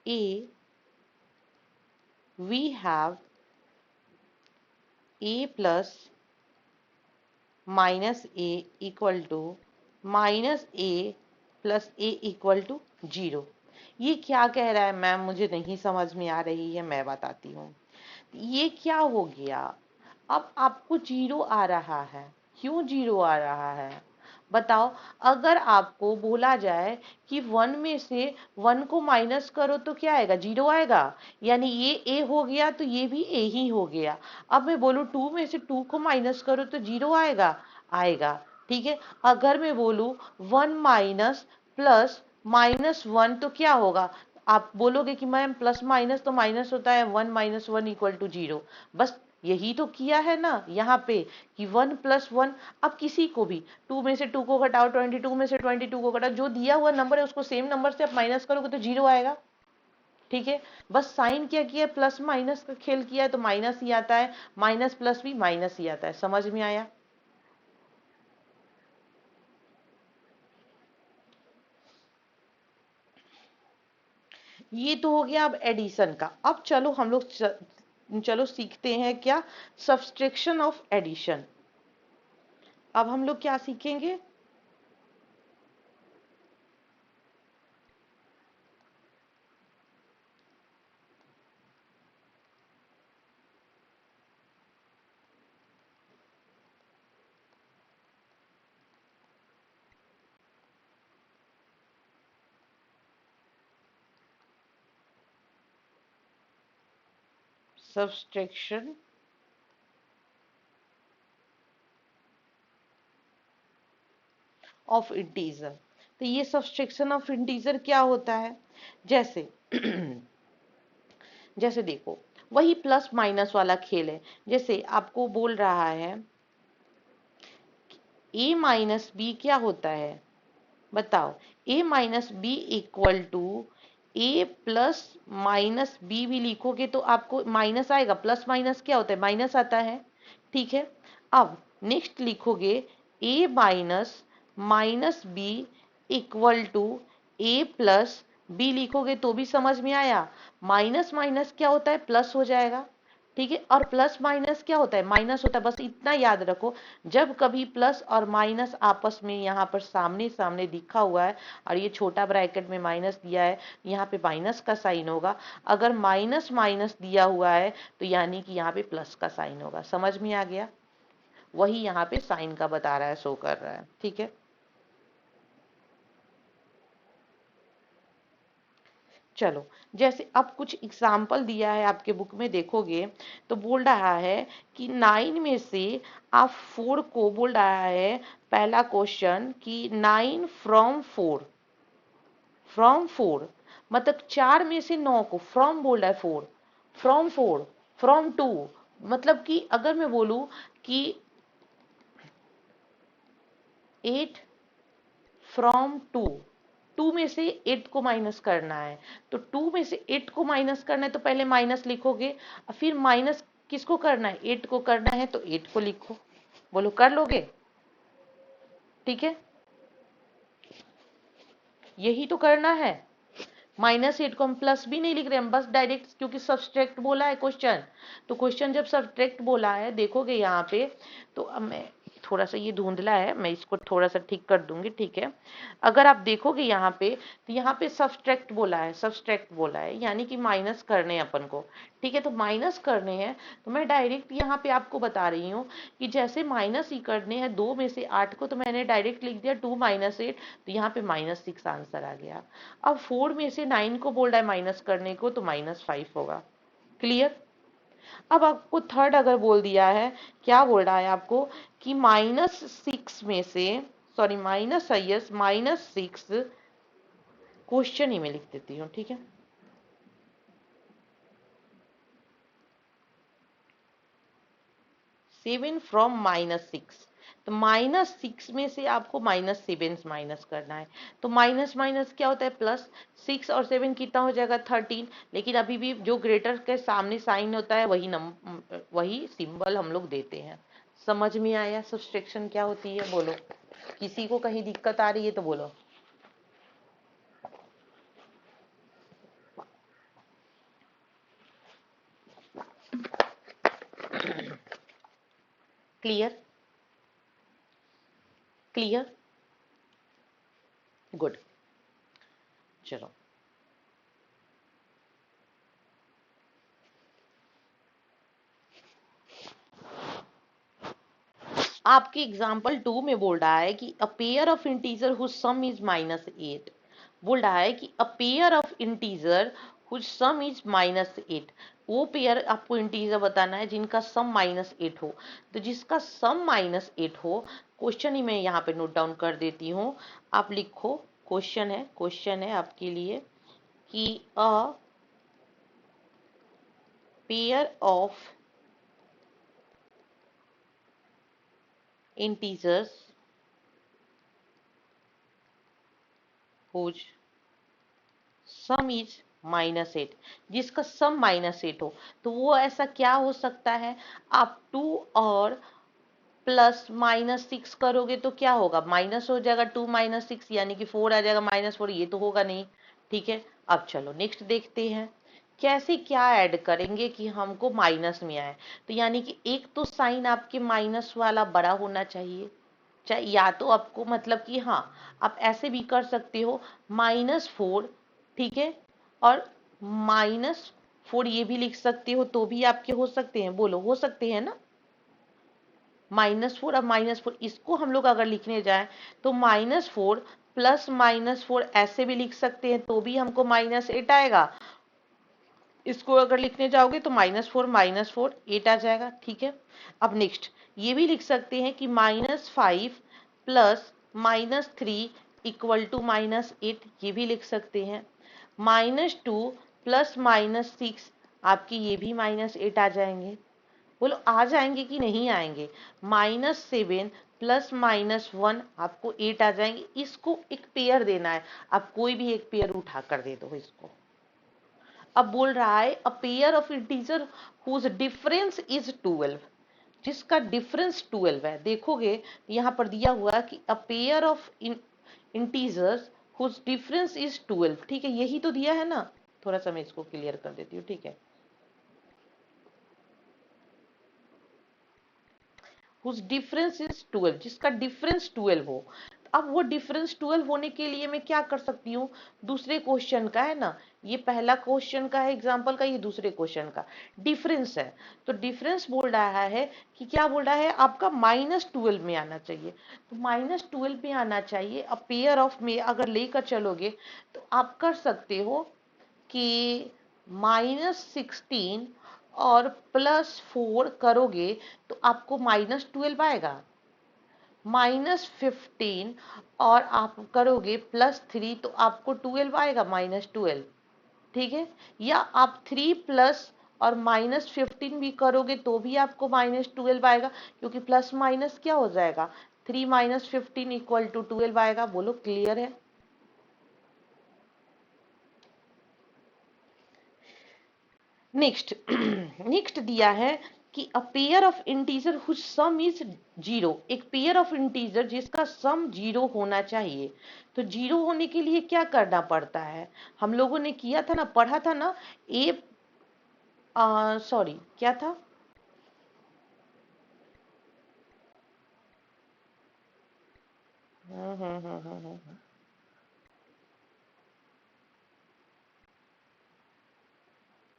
a we have a plus minus a equal to minus a plus a equal to 0। ये क्या कह रहा है मैम, मुझे नहीं समझ में आ रही है, मैं बताती हूँ। ये क्या हो गया, अब आपको जीरो आ रहा है, क्यों जीरो आ रहा है बताओ। अगर आपको बोला जाए कि वन में से वन को माइनस करो तो क्या आएगा, जीरो आएगा, यानी ये ए हो गया तो ये भी ए ही हो गया। अब मैं बोलूं टू में से टू को माइनस करो तो जीरो आएगा, आएगा। ठीक है, अगर मैं बोलूं one minus plus minus one तो क्या होगा, आप बोलोगे कि मैम प्लस माइनस तो माइनस होता है, one minus one equal to 0। बस यही तो किया है ना यहाँ पे कि वन प्लस वन। अब किसी को भी टू में से टू को घटाओ, 22 में से 22 को घटाओ, जो दिया हुआ नंबर है उसको सेम नंबर से आप माइनस करोगे तो जीरो आएगा। ठीक है, बस साइन क्या किया, प्लस माइनस का खेल किया है तो माइनस ही आता है, माइनस प्लस भी माइनस ही आता है। समझ में आया? ये तो हो गया अब एडिशन का। अब चलो हम लोग चलो सीखते हैं क्या, सब्सट्रैक्शन ऑफ एडिशन। अब हम लोग क्या सीखेंगे, सब्सट्रैक्शन ऑफ इंटीजर। तो ये सब्सट्रैक्शन ऑफ इंटीजर क्या होता है, जैसे जैसे देखो वही प्लस माइनस वाला खेल है। जैसे आपको बोल रहा है a माइनस बी क्या होता है बताओ, a minus b equal to a plus minus b भी लिखोगे तो आपको माइनस आएगा, प्लस माइनस क्या होता है, माइनस आता है। ठीक है, अब नेक्स्ट लिखोगे a minus minus b equal to a plus b लिखोगे तो भी समझ में आया, माइनस माइनस क्या होता है, प्लस हो जाएगा। ठीक है। और प्लस माइनस क्या होता है, माइनस होता है, बस इतना याद रखो, जब कभी प्लस और माइनस आपस में यहाँ पर सामने सामने दिखा हुआ है और ये छोटा ब्रैकेट में माइनस दिया है, यहाँ पे माइनस का साइन होगा। अगर माइनस माइनस दिया हुआ है तो यानी कि यहाँ पे प्लस का साइन होगा। समझ में आ गया? वही यहाँ पे साइन का बता रहा है, शो कर रहा है। ठीक है, चलो जैसे अब कुछ एग्जाम्पल दिया है आपके बुक में, देखोगे तो बोल रहा है कि 9 में से आप 4 को, बोल रहा है पहला क्वेश्चन कि 9 फ्रॉम 4, फ्रॉम 4 मतलब 4 में से 9 को, फ्रॉम बोल रहा है 4, फ्रॉम 4, फ्रॉम 2, मतलब कि अगर मैं बोलूं कि 8 फ्रॉम 2, 2 में से 8 को माइनस करना है, तो 2 में से 8 को माइनस करना है तो पहले माइनस लिखोगे और फिर माइनस किसको करना है, 8 को करना है, तो 8 को लिखो। बोलो कर लोगे? ठीक है, यही तो करना है। -8 को हम प्लस भी नहीं लिख रहे, हम बस डायरेक्ट, क्योंकि सब्सट्रैक्ट बोला है क्वेश्चन, तो क्वेश्चन जब सब्सट्रैक्ट बोला है, देखोगे यहाँ पे, तो अब मैं थोड़ा सा ये धुंधला है, मैं इसको थोड़ा सा ठीक कर दूंगी। ठीक है, अगर आप देखोगे यहाँ पे, तो यहाँ पे सब्सट्रैक्ट बोला है, सब्सट्रैक्ट बोला है यानी कि माइनस करने हैं अपन को। ठीक है, तो माइनस करने हैं, तो मैं डायरेक्ट यहाँ पे आपको बता रही हूँ कि जैसे माइनस ही करने हैं 2 में से 8 को, तो मैंने डायरेक्ट लिख दिया 2 - 8, तो यहाँ पे -6 आंसर आ गया। अब 4 में से 9 को बोल रहा है माइनस करने को, तो -5 होगा। क्लियर? अब आपको थर्ड अगर बोल दिया है, क्या बोल रहा है आपको कि -6 में से, सॉरी -6 क्वेश्चन ही मैं लिख देती हूँ। ठीक है, 7 फ्रॉम -6, तो -6 में से आपको -7 माइनस करना है, तो माइनस माइनस क्या होता है, प्लस। 6 और 7 कितना हो जाएगा, 13, लेकिन अभी भी जो ग्रेटर के सामने साइन होता है वही सिंबल हम लोग देते हैं। समझ में आया सब्सट्रैक्शन क्या होती है? बोलो, किसी को कहीं दिक्कत आ रही है तो बोलो। क्लियर? Clear, good. चलो, आपके एग्जाम्पल 2 में बोल रहा है कि a pair of integer whose sum is -8, बोल रहा है कि a pair of integer whose sum is -8, वो पेयर आपको इंटीजर बताना है जिनका सम -8 हो। तो जिसका सम -8 हो, क्वेश्चन ही मैं यहाँ पे नोट डाउन कर देती हूँ, आप लिखो। क्वेश्चन है आपके लिए कि a pair of integers whose sum is -8, जिसका सम -8 हो, तो वो ऐसा क्या हो सकता है, आप 2 और प्लस -6 करोगे तो क्या होगा, माइनस हो जाएगा, 2 - 6 यानी कि 4 आ जाएगा, -4, ये तो होगा नहीं। ठीक है, अब चलो नेक्स्ट देखते हैं कैसे क्या ऐड करेंगे कि हमको माइनस में आए। तो यानी कि एक तो साइन आपके माइनस वाला बड़ा होना चाहिए, चाहे या तो आपको मतलब कि हाँ, आप ऐसे भी कर सकते हो -4, ठीक है, और -4 ये भी लिख सकते हो, तो भी आपके हो सकते हैं। बोलो, हो सकते हैं ना? -4 और -4 इसको हम लोग अगर लिखने जाए तो -4 प्लस -4 ऐसे भी लिख सकते हैं, तो भी हमको -8 आएगा। इसको अगर लिखने जाओगे तो -4 8 आ जाएगा। ठीक है, अब नेक्स्ट ये भी लिख सकते हैं कि -5 प्लस -3 इक्वल टू -8, ये भी लिख सकते हैं। -2 प्लस -6 आपके ये भी -8 आ जाएंगे। बोलो आ जाएंगे कि नहीं आएंगे? -7 प्लस -1 आपको 8 आ जाएंगे। इसको एक पेयर देना है, आप कोई भी एक पेयर उठा कर दे दो इसको। अब बोल रहा है a pair of integer whose difference is 12, जिसका डिफरेंस 12 है। देखोगे यहाँ पर दिया हुआ कि a pair of integers whose difference is 12। ठीक है, यही तो दिया है ना, थोड़ा सा मैं इसको क्लियर कर देती हूँ। ठीक है, हुज डिफरेंस इज 12, जिसका डिफरेंस 12 हो। अब वो डिफरेंस 12 होने के लिए मैं क्या कर सकती हूँ, दूसरे क्वेश्चन का है ना, ये पहला क्वेश्चन का है एग्जाम्पल का, ये दूसरे क्वेश्चन का डिफरेंस है। तो डिफरेंस बोल रहा है कि क्या बोल रहा है, आपका -12 में आना चाहिए। तो -12 में आना चाहिए। अब पेयर ऑफ में अगर लेकर चलोगे तो आप कर सकते हो कि -16 और +4 करोगे तो आपको -12 आएगा। -15 और आप करोगे +3 तो आपको 12 आएगा, -12। ठीक है, या आप 3 प्लस और -15 भी करोगे तो भी आपको -12 आएगा, क्योंकि प्लस माइनस क्या हो जाएगा, 3 - 15 = 12 आएगा। बोलो क्लियर है। नेक्स्ट नेक्स्ट दिया है कि a pair of integer whose sum is 0, एक पेयर ऑफ इंटीजर जिसका सम 0 होना चाहिए। तो 0 होने के लिए क्या करना पड़ता है, हम लोगों ने किया था ना, पढ़ा था ना, ए सॉरी क्या था,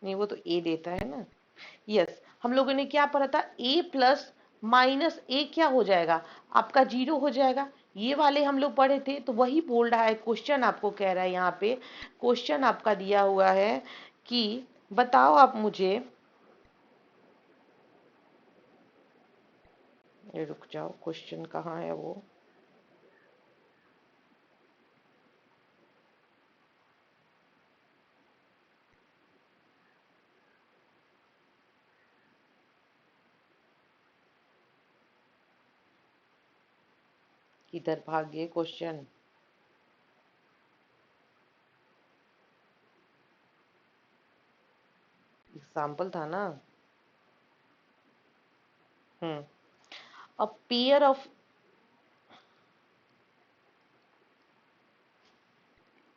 नहीं वो तो ए देता है ना। यस, हम लोगों ने क्या पढ़ा था, ए प्लस माइनस ए क्या हो जाएगा, आपका 0 हो जाएगा। ये वाले हम लोग पढ़े थे। तो वही बोल रहा है, क्वेश्चन आपको कह रहा है, यहाँ पे क्वेश्चन आपका दिया हुआ है कि बताओ आप मुझे, ये रुक जाओ, क्वेश्चन कहाँ है वो, किधर भाग गए क्वेश्चन। एग्जाम्पल था ना। Hmm, a pair of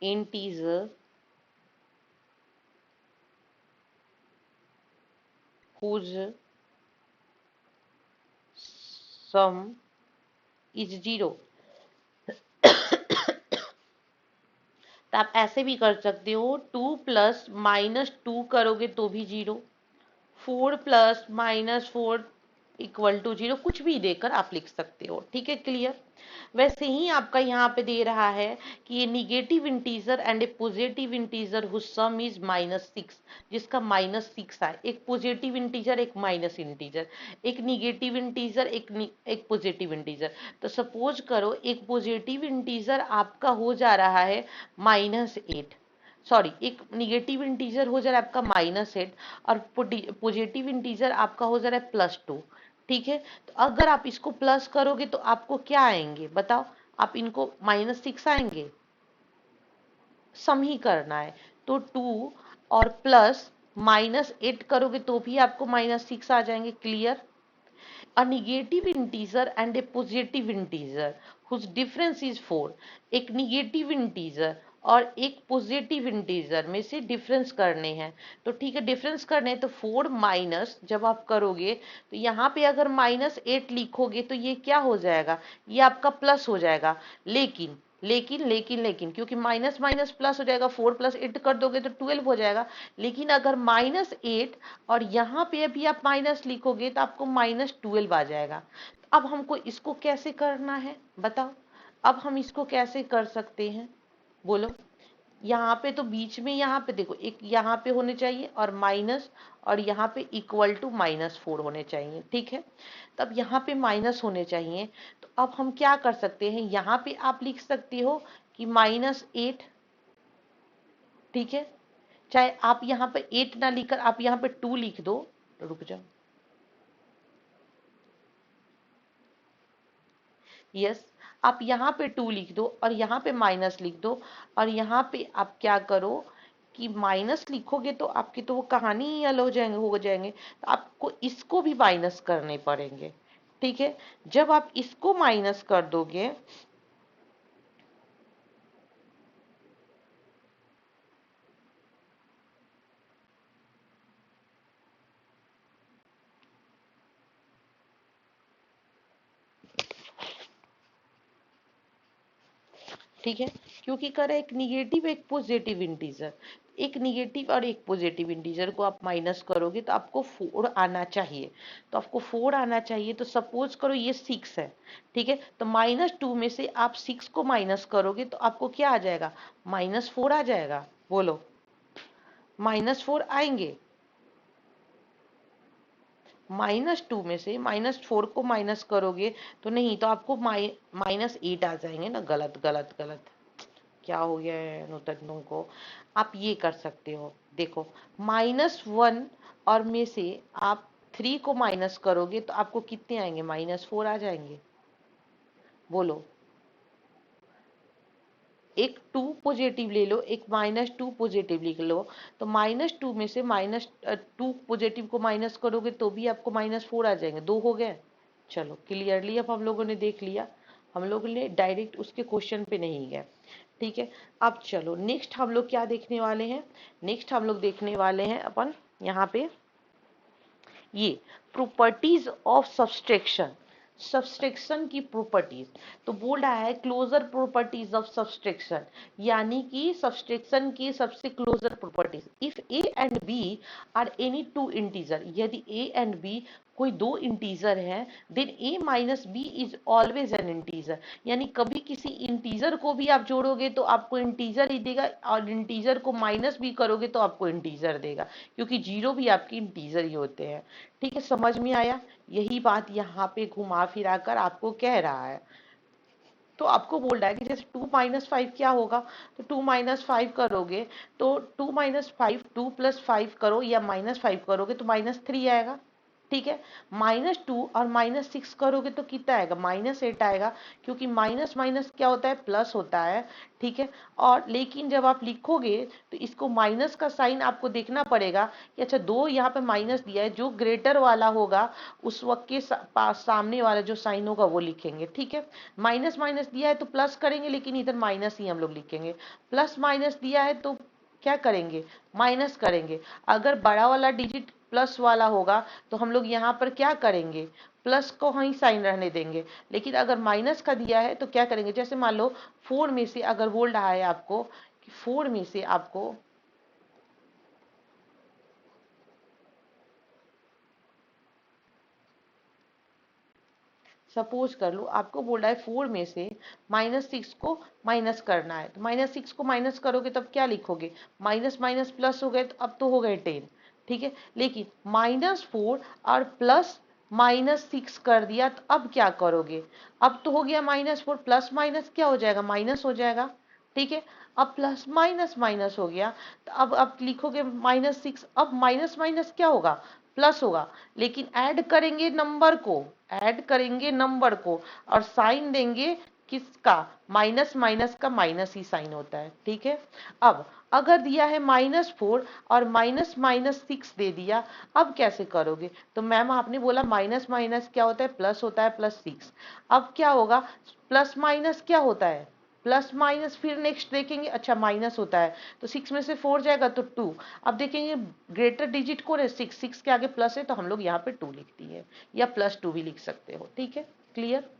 integer whose sum is 0। तो आप ऐसे भी कर सकते हो, 2 प्लस -2 करोगे तो भी 0, 4 प्लस -4 = 0, कुछ भी देकर आप लिख सकते हो। ठीक है, क्लियर। वैसे ही आपका यहाँ पे दे रहा है कि ये negative integer and a positive integer whose sum is -6, जिसका -6 आए, एक पॉजिटिव इंटीजर एक माइनस इंटीजर, एक निगेटिव इंटीजर एक पॉजिटिव इंटीजर। तो सपोज करो एक पॉजिटिव इंटीजर आपका हो जा रहा है -8, सॉरी एक निगेटिव इंटीजर हो जा रहा है आपका -8 और पॉजिटिव इंटीजर आपका हो जा रहा है +2। ठीक है, तो अगर आप इसको प्लस करोगे तो आपको क्या आएंगे बताओ, आप इनको -6 आएंगे, सम ही करना है। तो 2 और प्लस -8 करोगे तो भी आपको -6 आ जाएंगे। Clear. A negative integer and a positive integer whose difference is 4, एक निगेटिव इंटीजर और एक पॉजिटिव इंटीजर में से डिफरेंस करने हैं। तो ठीक है, डिफरेंस करने हैं तो 4 माइनस जब आप करोगे तो यहाँ पे अगर -8 लिखोगे तो ये क्या हो जाएगा, ये आपका प्लस हो जाएगा। लेकिन लेकिन लेकिन लेकिन क्योंकि माइनस माइनस प्लस हो जाएगा, 4 + 8 कर दोगे तो 12 हो जाएगा। लेकिन अगर -8 और यहाँ पे अभी आप माइनस लिखोगे तो आपको -12 आ जाएगा। अब हमको इसको कैसे करना है बताओ, अब हम इसको कैसे कर सकते हैं बोलो। यहाँ पे तो बीच में, यहाँ पे देखो, एक यहाँ पे होने चाहिए और माइनस, और यहाँ पे = -4 होने चाहिए। ठीक है, तब यहाँ पे माइनस होने चाहिए। तो अब हम क्या कर सकते हैं, यहाँ पे आप लिख सकते हो कि -8। ठीक है, चाहे आप यहाँ पे 8 ना लिखकर आप यहाँ पे 2 लिख दो। रुक जाओ, यस, आप यहाँ पे 2 लिख दो और यहाँ पे माइनस लिख दो। और यहाँ पे आप क्या करो कि माइनस लिखोगे तो आपकी तो वो कहानी ही अलग हो जाएंगे, तो आपको इसको भी माइनस करने पड़ेंगे। ठीक है, जब आप इसको माइनस कर दोगे, ठीक है, क्योंकि करा एक निगेटिव एक पॉजिटिव इंटीजर, एक निगेटिव और एक पॉजिटिव इंटीजर को आप माइनस करोगे तो आपको 4 आना चाहिए, तो आपको 4 आना चाहिए। तो सपोज करो ये 6 है, ठीक है, तो -2 में से आप 6 को माइनस करोगे तो आपको क्या आ जाएगा, -4 आ जाएगा। बोलो, -4 आएंगे। -2 में से -4 को माइनस करोगे तो नहीं, तो आपको -8 आ जाएंगे ना। गलत गलत गलत, क्या हो गया है नूतनों को। आप ये कर सकते हो, देखो -1 और में से आप 3 को माइनस करोगे तो आपको कितने आएंगे, -4 आ जाएंगे। बोलो, एक 2 पॉजिटिव ले लो, एक -2 पॉजिटिव लिख लो, तो -2 में से -2 पॉजिटिव को माइनस करोगे तो भी आपको -4 आ जाएंगे। 2 हो गए। चलो क्लियरली अब हम लोगों ने देख लिया, हम लोगों ने डायरेक्ट उसके क्वेश्चन पे नहीं गए। ठीक है, अब चलो नेक्स्ट हम लोग क्या देखने वाले हैं। नेक्स्ट हम लोग देखने वाले हैं अपन यहाँ पे ये प्रॉपर्टीज ऑफ सब्सट्रैक्शन, सब्सट्रैक्शन की प्रॉपर्टीज। तो बोल रहा है क्लोजर प्रॉपर्टीज ऑफ सब्सट्रैक्शन, यानी कि सब्सट्रैक्शन की सबसे closure properties. If a and b are any two integer, यदि ए एंड बी कोई दो इंटीजर है, then a minus b is always an integer, यानी कभी किसी इंटीजर को भी आप जोड़ोगे तो आपको इंटीजर ही देगा, और इंटीजर को माइनस भी करोगे तो आपको इंटीजर देगा, क्योंकि जीरो भी आपके इंटीजर ही होते हैं। ठीक है, समझ में आया। यही बात यहाँ पे घुमा फिरा कर आपको कह रहा है। तो आपको बोल रहा है कि जैसे 2 - 5 क्या होगा, तो 2 - 5 करोगे तो 2 - 5 2 + 5 करो या -5 करोगे तो -3 आएगा। ठीक है, -2 और -6 करोगे तो कितना आएगा, -8 आएगा, क्योंकि माइनस माइनस क्या होता है, प्लस होता है। ठीक है, और लेकिन जब आप लिखोगे तो इसको माइनस का साइन आपको देखना पड़ेगा कि अच्छा 2 यहाँ पे माइनस दिया है, जो ग्रेटर वाला होगा उस वक्त के पास सामने वाला जो साइन होगा वो लिखेंगे। ठीक है, माइनस माइनस दिया है तो प्लस करेंगे, लेकिन इधर माइनस ही हम लोग लिखेंगे। प्लस माइनस दिया है तो क्या करेंगे, माइनस करेंगे। अगर बड़ा वाला डिजिट प्लस वाला होगा तो हम लोग यहाँ पर क्या करेंगे, प्लस को ही साइन रहने देंगे। लेकिन अगर माइनस का दिया है तो क्या करेंगे, जैसे मान लो 4 में से अगर बोल रहा है आपको कि 4 में से आपको सपोज कर लो, आपको बोल रहा है 4 में से -6 को माइनस करना है, तो -6 को माइनस करोगे तब क्या लिखोगे, माइनस माइनस प्लस हो गए, तो अब तो हो गए 10। ठीक है, लेकिन -4 और प्लस -6 कर दिया तो अब क्या करोगे, अब तो हो गया -4, प्लस माइनस क्या हो जाएगा, माइनस हो जाएगा। ठीक है, अब प्लस माइनस माइनस हो गया, तो अब लिखोगे -6, अब माइनस माइनस क्या होगा, प्लस होगा। लेकिन ऐड करेंगे नंबर को, ऐड करेंगे नंबर को और साइन देंगे किसका, माइनस माइनस का माइनस ही साइन होता है। ठीक है, अब अगर दिया है -4 और माइनस माइनस 6 दे दिया, अब कैसे करोगे, तो मैम आपने बोला माइनस माइनस क्या होता है, प्लस होता है, +6। अब क्या होगा, प्लस माइनस क्या होता है, प्लस माइनस, फिर नेक्स्ट देखेंगे अच्छा माइनस होता है, तो 6 में से 4 जाएगा तो 2। अब देखेंगे ग्रेटर डिजिट कौन है, 6, 6 के आगे प्लस है तो हम लोग यहाँ पे 2 लिख दिए, या +2 भी लिख सकते हो। ठीक है, क्लियर।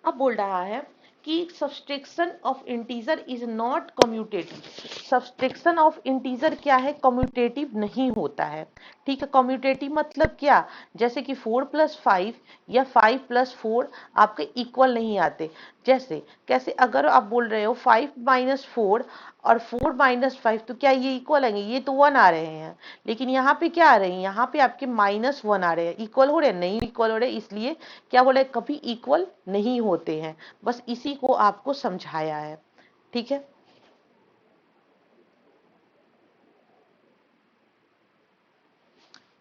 अब बोल रहा है कि subtraction of integer is not commutative, subtraction of integer क्या है, कम्यूटेटिव नहीं होता है। ठीक है, कम्यूटेटिव मतलब क्या, जैसे कि 4 + 5 या 5 + 4 आपके इक्वल नहीं आते। जैसे कैसे, अगर आप बोल रहे हो 5 - 4 और 4 - 5, तो क्या ये इक्वल आएंगे, ये तो 1 आ रहे हैं, लेकिन यहाँ पे क्या आ रहे हैं, यहाँ पे आपके -1 आ रहे हैं, इक्वल हो रहे हैं, नहीं इक्वल हो रहे, इसलिए क्या बोले, कभी इक्वल नहीं होते हैं। बस इसी को आपको समझाया है। ठीक है,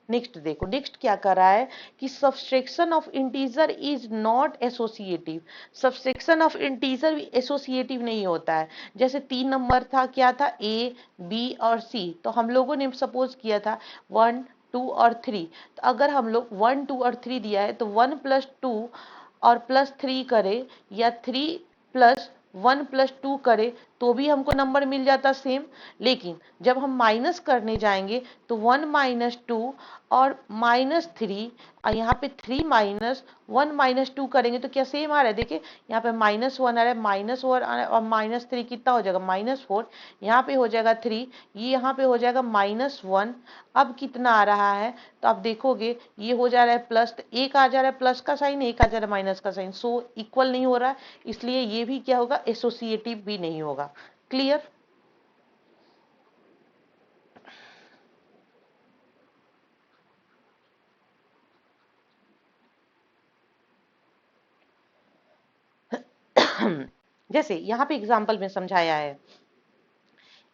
नेक्स्ट देखो, नेक्स्ट क्या कर रहा है कि subtraction of integer is not associative, subtraction of integer भी एसोसिएटिव नहीं होता है। जैसे 3 नंबर था, क्या था, ए बी और सी, तो हम लोगों ने सपोज किया था 1 2 और 3, तो अगर हम लोग 1 2 और 3 दिया है तो 1 + 2 और +3 करे, या 3 + 1 + 2 करे, तो भी हमको नंबर मिल जाता सेम। लेकिन जब हम माइनस करने जाएंगे तो 1 माइनस 2 और -3, और यहाँ पे 3 माइनस 1 माइनस 2 करेंगे तो क्या सेम आ रहा है। देखिए यहाँ पे -1 आ रहा है, -1 आ रहा है, और -3 कितना हो जाएगा -4, यहाँ पे हो जाएगा 3, ये यहाँ पे हो जाएगा -1। अब कितना आ रहा है तो आप देखोगे ये हो जा रहा है प्लस, तो एक आ जा रहा है प्लस का साइन, एक आ जा रहा है माइनस का साइन, सो इक्वल नहीं हो रहा है, इसलिए ये भी क्या होगा, एसोसिएटिव भी नहीं होगा। क्लियर। जैसे यहाँ पे एग्जाम्पल में समझाया है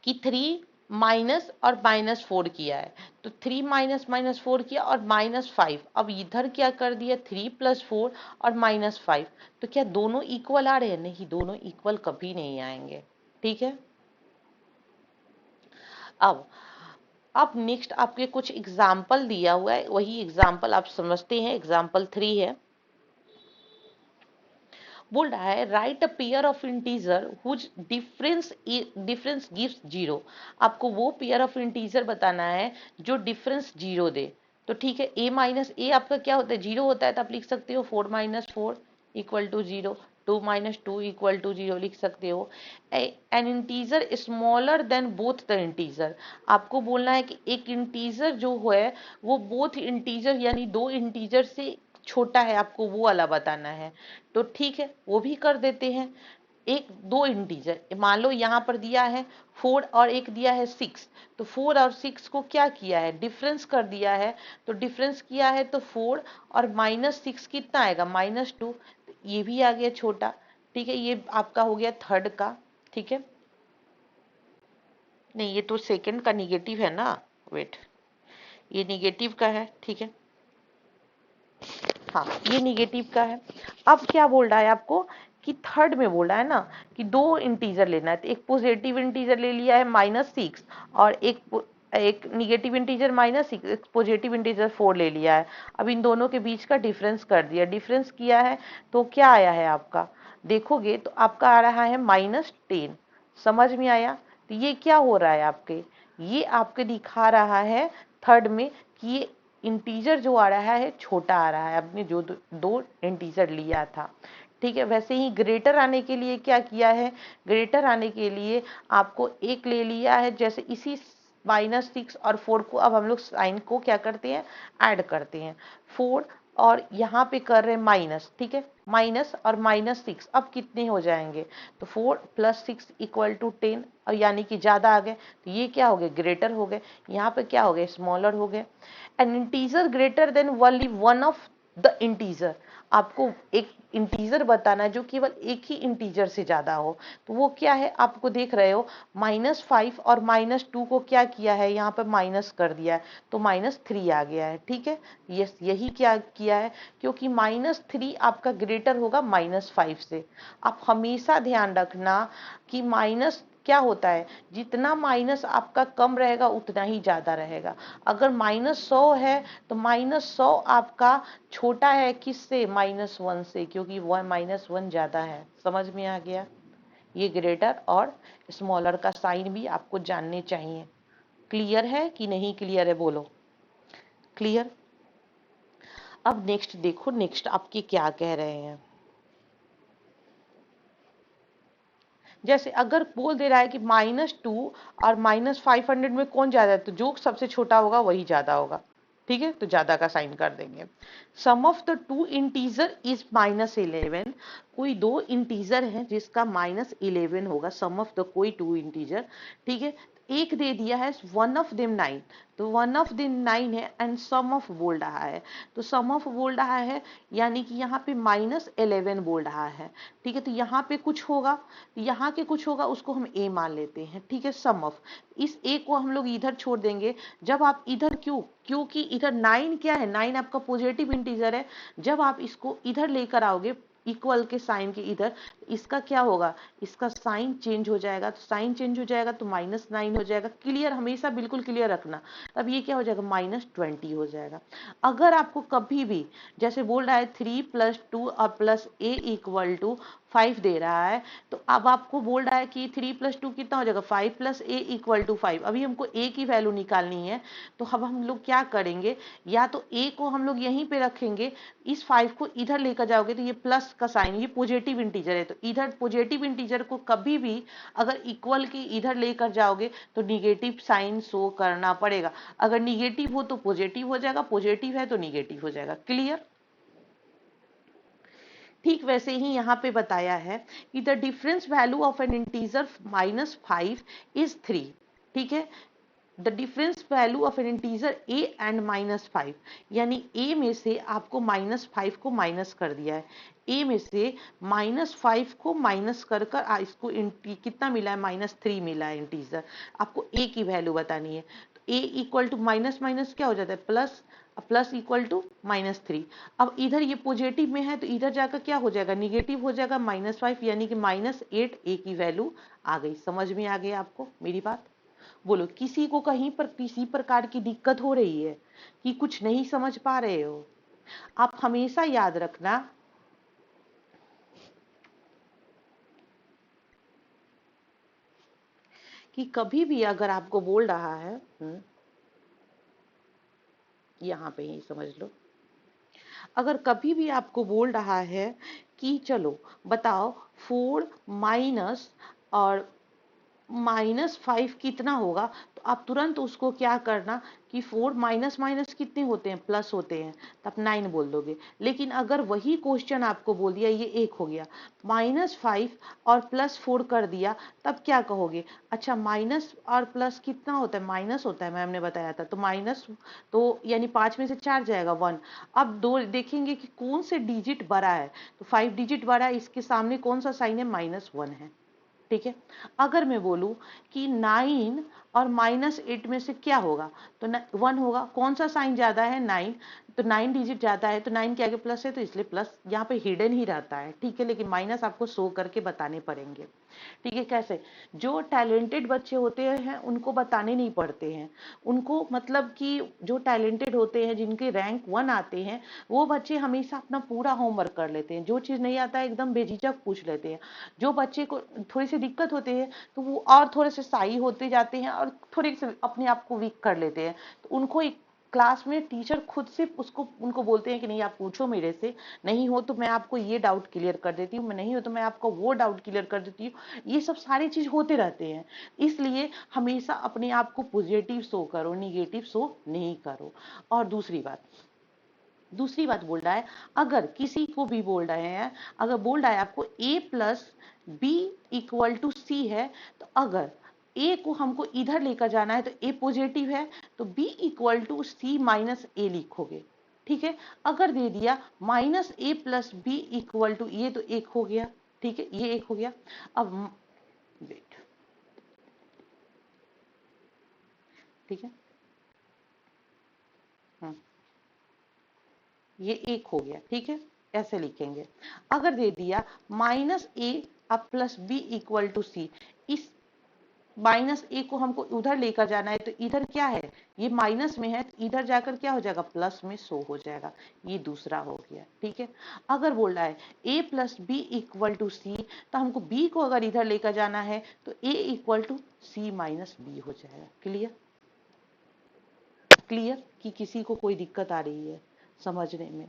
कि 3 माइनस और -4 किया है, तो 3 माइनस -4 किया और -5, अब इधर क्या कर दिया 3 + 4 और -5, तो क्या दोनों इक्वल आ रहे हैं, नहीं, दोनों इक्वल कभी नहीं आएंगे। ठीक है। अब अब नेक्स्ट आपके कुछ एग्जाम्पल दिया हुआ है, वही एग्जाम्पल आप समझते हैं। एग्जाम्पल 3 है, बोल रहा है right a pair of integer whose difference gives 0। आपको वो पेयर ऑफ इंटीजर बताना है जो डिफरेंस 0 दे। तो ठीक है, a माइनस ए आपका क्या होता है, 0 होता है, तो आप लिख सकते हो 4 minus 4 equal to 0, 2 minus 2 equal to 0 लिख सकते हो। An integer smaller than both the integer, आपको बोलना है कि एक इंटीजर जो है वो बोथ इंटीजर यानी दो इंटीजर से छोटा है, आपको वो वाला बताना है। तो ठीक है, वो भी कर देते हैं। एक दो इंटीजर मान लो यहाँ पर दिया है 4 और एक दिया है 6, तो 4 और 6 को क्या किया है, डिफरेंस कर दिया है। तो डिफरेंस किया है तो 4 और -6 कितना आएगा, -2, तो ये भी आ गया छोटा। ठीक है, ये आपका हो गया थर्ड का। ठीक है, नहीं ये तो सेकंड का निगेटिव है ना, वेट, ये निगेटिव का है। ठीक है, हाँ ये निगेटिव का है। अब क्या बोल रहा है आपको कि थर्ड में बोल रहा है ना कि दो इंटीजर लेना है, तो एक पॉजिटिव इंटीजर ले लिया है -6 और एक निगेटिव इंटीजर -6, एक पॉजिटिव इंटीजर 4 ले लिया है। अब इन दोनों के बीच का डिफरेंस कर दिया, डिफरेंस किया है तो क्या आया है आपका, देखोगे तो आपका आ रहा है -10। समझ में आया। तो ये क्या हो रहा है आपके, ये आपके दिखा रहा है थर्ड में कि ये इंटीजर जो आ रहा है छोटा आ रहा है, आपने जो दो इंटीजर लिया था। ठीक है, वैसे ही ग्रेटर आने के लिए क्या किया है, ग्रेटर आने के लिए आपको एक ले लिया है, जैसे इसी -6 और 4 को अब हम लोग साइन को क्या करते हैं, ऐड करते हैं। 4 और यहाँ पे कर रहे हैं माइनस। ठीक है, माइनस और -6 अब कितने हो जाएंगे, तो 4 + 6 इक्वल टू 10, और यानी कि ज्यादा आ गए, तो ये क्या हो गए, ग्रेटर हो गए। यहाँ पे क्या हो गए, स्मॉलर हो गए। N integer greater than only one of the integer, आपको एक इंटीजर बताना है जो केवल एक ही इंटीजर से ज्यादा हो, तो वो क्या है, आपको देख रहे हो -5 और -2 को क्या किया है, यहाँ पर माइनस कर दिया है, तो -3 आ गया है। ठीक है, यस यही क्या किया है, क्योंकि -3 आपका ग्रेटर होगा -5 से। आप हमेशा ध्यान रखना कि माइनस क्या होता है, जितना माइनस आपका कम रहेगा उतना ही ज्यादा रहेगा। अगर -100 है तो -100 आपका छोटा है किससे, -1 से, क्योंकि वह -1 ज्यादा है। समझ में आ गया। ये ग्रेटर और स्मॉलर का साइन भी आपको जानने चाहिए। क्लियर है कि नहीं क्लियर है, बोलो क्लियर। अब नेक्स्ट देखो, नेक्स्ट आपके क्या कह रहे हैं। जैसे अगर बोल दे रहा है कि -2 और -500 में कौन ज्यादा है, तो जो सबसे छोटा होगा वही ज्यादा होगा। ठीक है, तो ज्यादा का साइन कर देंगे। Sum of the two integer is -11, कोई दो इंटीजर है जिसका -11 होगा, सम ऑफ द कोई टू इंटीजर। ठीक है, एक दे दिया है वन ऑफ देम 9, तो वन ऑफ देम 9 है एंड सम ऑफ बोल रहा है, तो सम ऑफ बोल रहा है यानी कि यहाँ पे -11 बोल रहा है। ठीक है, तो यहाँ पे कुछ होगा, यहाँ के कुछ होगा, उसको हम ए मान लेते हैं। ठीक है, सम ऑफ, इस ए को हम लोग इधर छोड़ देंगे। जब आप इधर क्योंकि इधर 9 क्या है, 9 आपका पॉजिटिव इंटीजर है, जब आप इसको इधर लेकर आओगे इक्वल के साइन के इधर, इसका क्या होगा, इसका साइन चेंज हो जाएगा, तो साइन चेंज हो जाएगा तो -9 हो जाएगा। क्लियर, हमेशा बिल्कुल क्लियर रखना। तब ये क्या हो जाएगा, -20 हो जाएगा। अगर आपको कभी भी जैसे बोल रहा है 3 + 2 और प्लस a = 5 दे रहा है, तो अब आपको बोल रहा है कि 3 + 2 कितना हो जाएगा, 5 + a = 5। अभी हमको a की वैल्यू निकालनी है, तो अब हम लोग क्या करेंगे, या तो a को हम लोग यहीं पे रखेंगे, इस 5 को इधर लेकर जाओगे तो ये प्लस का साइन, ये पॉजिटिव इंटीजर है, तो इधर पॉजिटिव इंटीजर को कभी भी अगर इक्वल की इधर लेकर जाओगे तो निगेटिव साइन शो करना पड़ेगा। अगर निगेटिव हो तो पॉजिटिव हो जाएगा, पॉजिटिव है तो निगेटिव हो जाएगा। क्लियर। ठीक वैसे ही यहाँ पे बताया है कि the difference value of N integer -5 is 3। ठीक है, the difference value of N integer a and -5, यानी a में से आपको -5 को माइनस कर दिया है, a में से -5 को माइनस कर कर इसको कितना मिला है, -3 मिला है इंटीजर। आपको a की वैल्यू बतानी है, तो a equal to minus minus क्या हो जाता है, प्लस, प्लस इक्वल टू -3। अब इधर ये पॉजिटिव में है तो इधर जाकर क्या हो जाएगा, निगेटिव हो जाएगा, -5, यानी कि -8 a की वैल्यू आ गई। समझ में आ गई आपको मेरी बात। बोलो, किसी को कहीं पर किसी प्रकार की दिक्कत हो रही है कि कुछ नहीं समझ पा रहे हो? आप हमेशा याद रखना कि कभी भी अगर आपको बोल रहा है, यहाँ पे ही समझ लो, अगर कभी भी आपको बोल रहा है कि चलो बताओ 4 माइनस और -5 कितना होगा, तो आप तुरंत उसको क्या करना कि 4 माइनस माइनस कितने होते हैं, प्लस होते हैं, तो आप 9 बोल दोगे। लेकिन अगर वही क्वेश्चन आपको बोल दिया ये 1 हो गया, -5 और +4 कर दिया, तब क्या कहोगे, अच्छा माइनस और प्लस कितना होता है, माइनस होता है, मैम ने बताया था, तो माइनस, तो यानी 5 में से 4 जाएगा 1। अब दो देखेंगे कि कौन से डिजिट बड़ा है, तो 5 डिजिट बड़ा है, इसके सामने कौन सा साइन है, -1 है। ठीक है, अगर मैं बोलूं कि 9 और -8 में से क्या होगा, तो 1 होगा। कौन सा साइन ज्यादा है, 9, तो 9 डिजिट ज्यादा है, तो 9 के आगे प्लस है तो इसलिए प्लस यहाँ पे हिडन ही रहता है। ठीक है, लेकिन माइनस आपको शो करके बताने पड़ेंगे। ठीक है, कैसे, जो टैलेंटेड बच्चे होते हैं उनको बताने नहीं पड़ते हैं, उनको मतलब कि जो टैलेंटेड होते हैं जिनके रैंक 1 आते हैं, वो बच्चे हमेशा अपना पूरा होमवर्क कर लेते हैं, जो चीज़ नहीं आता है एकदम बेझिझक पूछ लेते हैं। जो बच्चे को थोड़ी सी दिक्कत होती है तो वो और थोड़े से शाई होते जाते हैं और थोड़े से अपने आप को वीक कर लेते हैं, तो उनको एक क्लास में टीचर खुद से उसको उनको बोलते हैं कि नहीं आप पूछो मेरे से, नहीं हो तो मैं आपको ये डाउट क्लियर कर देती हूँ, मैं नहीं हो तो मैं आपको वो डाउट क्लियर कर देती हूँ। ये सब सारी चीज होते रहते हैं, इसलिए हमेशा अपने आप को पॉजिटिव शो करो, निगेटिव शो नहीं करो। और दूसरी बात बोल रहा है, अगर किसी को भी बोल रहे हैं, अगर बोल रहा है आपको a + b = c है, तो अगर a को हमको इधर लेकर जाना है तो a पॉजिटिव है, तो b = c - a लिखोगे। ठीक है, अगर दे दिया -a + b = ये, तो 1 हो गया। ठीक है, ये 1 हो गया। अब वेट, ठीक है, ये 1 हो गया। ठीक है, ऐसे लिखेंगे। अगर दे दिया -a अब +b = c, इस -a को हमको उधर लेकर जाना है, तो इधर क्या है, ये माइनस में है, तो इधर जाकर क्या हो जाएगा, प्लस में शो हो जाएगा। ये दूसरा हो गया। ठीक है, अगर बोल रहा है a + b = c, तो हमको b को अगर इधर लेकर जाना है तो a = c - b हो जाएगा। क्लियर, क्लियर कि किसी को कोई दिक्कत आ रही है समझने में?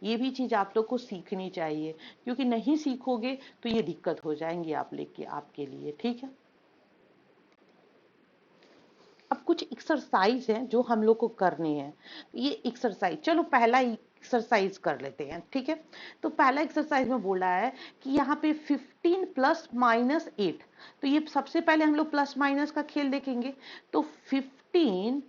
ये भी चीज आप लोग को सीखनी चाहिए, क्योंकि नहीं सीखोगे तो ये दिक्कत हो जाएंगी आप लेके आपके लिए। ठीक है, अब कुछ एक्सरसाइज हैं जो हम लोग को करने हैं। ये एक्सरसाइज, चलो पहला एक्सरसाइज कर लेते हैं। ठीक है, तो पहला एक्सरसाइज में बोला है कि यहाँ पे 15 + -8, तो ये सबसे पहले हम लोग प्लस माइनस का खेल देखेंगे। तो 15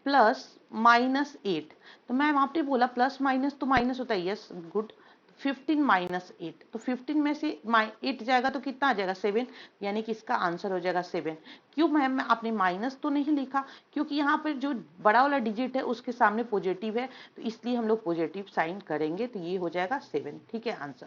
+- 8, तो मैम आपने बोला प्लस माइनस तो माइनस होता है, यस गुड। 15 - 8, तो 15 में से 8 जाएगा तो कितना आ जाएगा, 7, यानी कि इसका आंसर हो जाएगा 7। क्यों मैम आपने माइनस तो नहीं लिखा, क्योंकि यहाँ पर जो बड़ा वाला डिजिट है उसके सामने पॉजिटिव है, तो इसलिए हम लोग पॉजिटिव साइन करेंगे, तो ये हो जाएगा 7। ठीक है आंसर।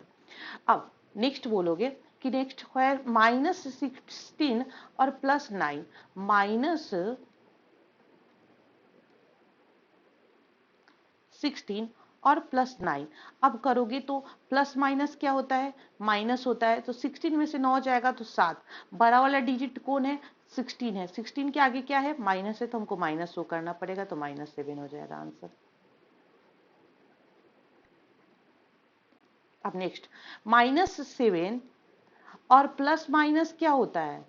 अब नेक्स्ट बोलोगे कि नेक्स्ट है -16 और +9, -16 और +9। अब करोगे तो प्लस माइनस क्या होता है, माइनस होता है, तो 16 में से 9 जाएगा तो 7। बड़ा वाला डिजिट कौन है, 16 है। 16 के आगे क्या है, माइनस है, तो हमको माइनस शो करना पड़ेगा, तो -7 हो जाएगा आंसर। अब नेक्स्ट -7 और प्लस माइनस क्या होता है,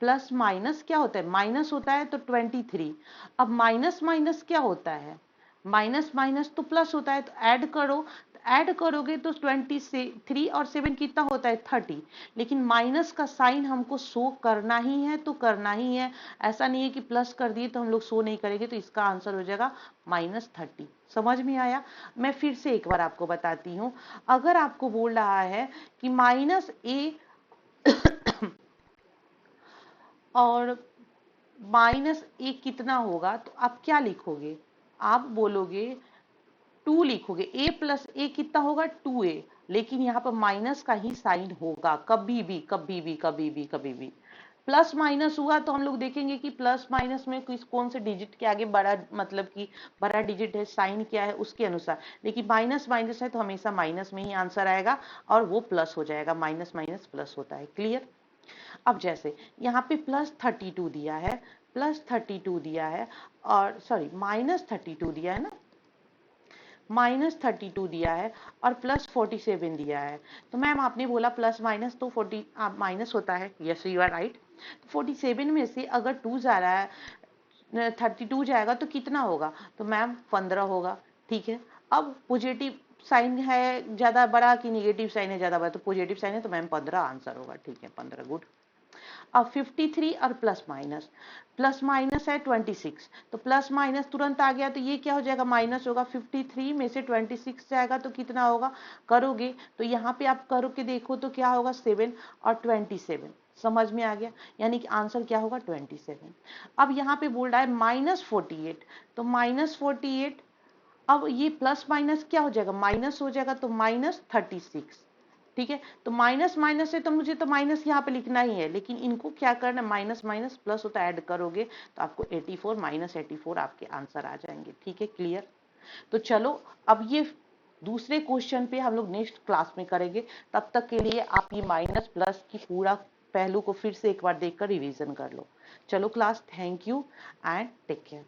प्लस माइनस क्या होता है, माइनस होता है तो 23। अब माइनस माइनस क्या होता है, माइनस माइनस तो प्लस होता है, तो ऐड करो, तो ऐड करोगे तो 23 और 7 कितना होता है, 30। लेकिन माइनस का साइन हमको शो करना ही है तो करना ही है, ऐसा नहीं है कि प्लस कर दिए तो हम लोग शो नहीं करेंगे, तो इसका आंसर हो जाएगा -30। समझ में आया। मैं फिर से एक बार आपको बताती हूँ, अगर आपको बोल रहा है कि -a और -1 कितना होगा, तो आप क्या लिखोगे, आप बोलोगे 2 लिखोगे। a प्लस ए कितना होगा, 2a। लेकिन यहाँ पर माइनस का ही साइन होगा, कभी भी कभी भी कभी भी कभी भी। प्लस माइनस हुआ तो हम लोग देखेंगे कि प्लस माइनस में किस कौन से डिजिट के आगे बड़ा, मतलब कि बड़ा डिजिट है, साइन क्या है उसके अनुसार। लेकिन माइनस माइनस है तो हमेशा माइनस में ही आंसर आएगा और वो प्लस हो जाएगा, माइनस माइनस प्लस होता है। क्लियर। अब जैसे यहाँ पे +32 दिया है, +32 दिया है, और सॉरी -32 दिया है ना, -32 दिया है और +47 दिया है। तो मैम आपने बोला प्लस माइनस तो 40 माइनस होता है, यस यू आर राइट। 47 में से अगर 2 जा रहा है, 32 जाएगा तो कितना होगा, तो मैम 15 होगा। ठीक है, अब पॉजिटिव साइन है ज्यादा बड़ा कि निगेटिव साइन है ज्यादा बड़ा, तो पॉजिटिव साइन है तो मैम 15 आंसर होगा। ठीक है, 15, गुड। अब 53 और प्लस माइनस है 26, तो प्लस माइनस तुरंत आ गया, तो ये क्या हो जाएगा, माइनस होगा। 53 में से 26 जाएगा तो कितना होगा, करोगे तो यहाँ पे आप करो के देखो तो क्या होगा, 7 और 27। समझ में आ गया, यानी कि आंसर क्या होगा, 27। अब यहाँ पे बोल रहा है -48, तो -48, अब ये प्लस माइनस क्या हो जाएगा, माइनस हो जाएगा, तो -36। ठीक है, तो माइनस माइनस है तो मुझे तो माइनस यहाँ पे लिखना ही है, लेकिन इनको क्या करना है, माइनस माइनस प्लस होता है, ऐड करोगे तो आपको 84 -84 आपके आंसर आ जाएंगे। ठीक है, क्लियर। तो चलो अब ये दूसरे क्वेश्चन पे हम लोग नेक्स्ट क्लास में करेंगे, तब तक के लिए आप ये माइनस प्लस की पूरा पहलू को फिर से एक बार देखकर रिवीजन कर लो। चलो class, thank you and take care.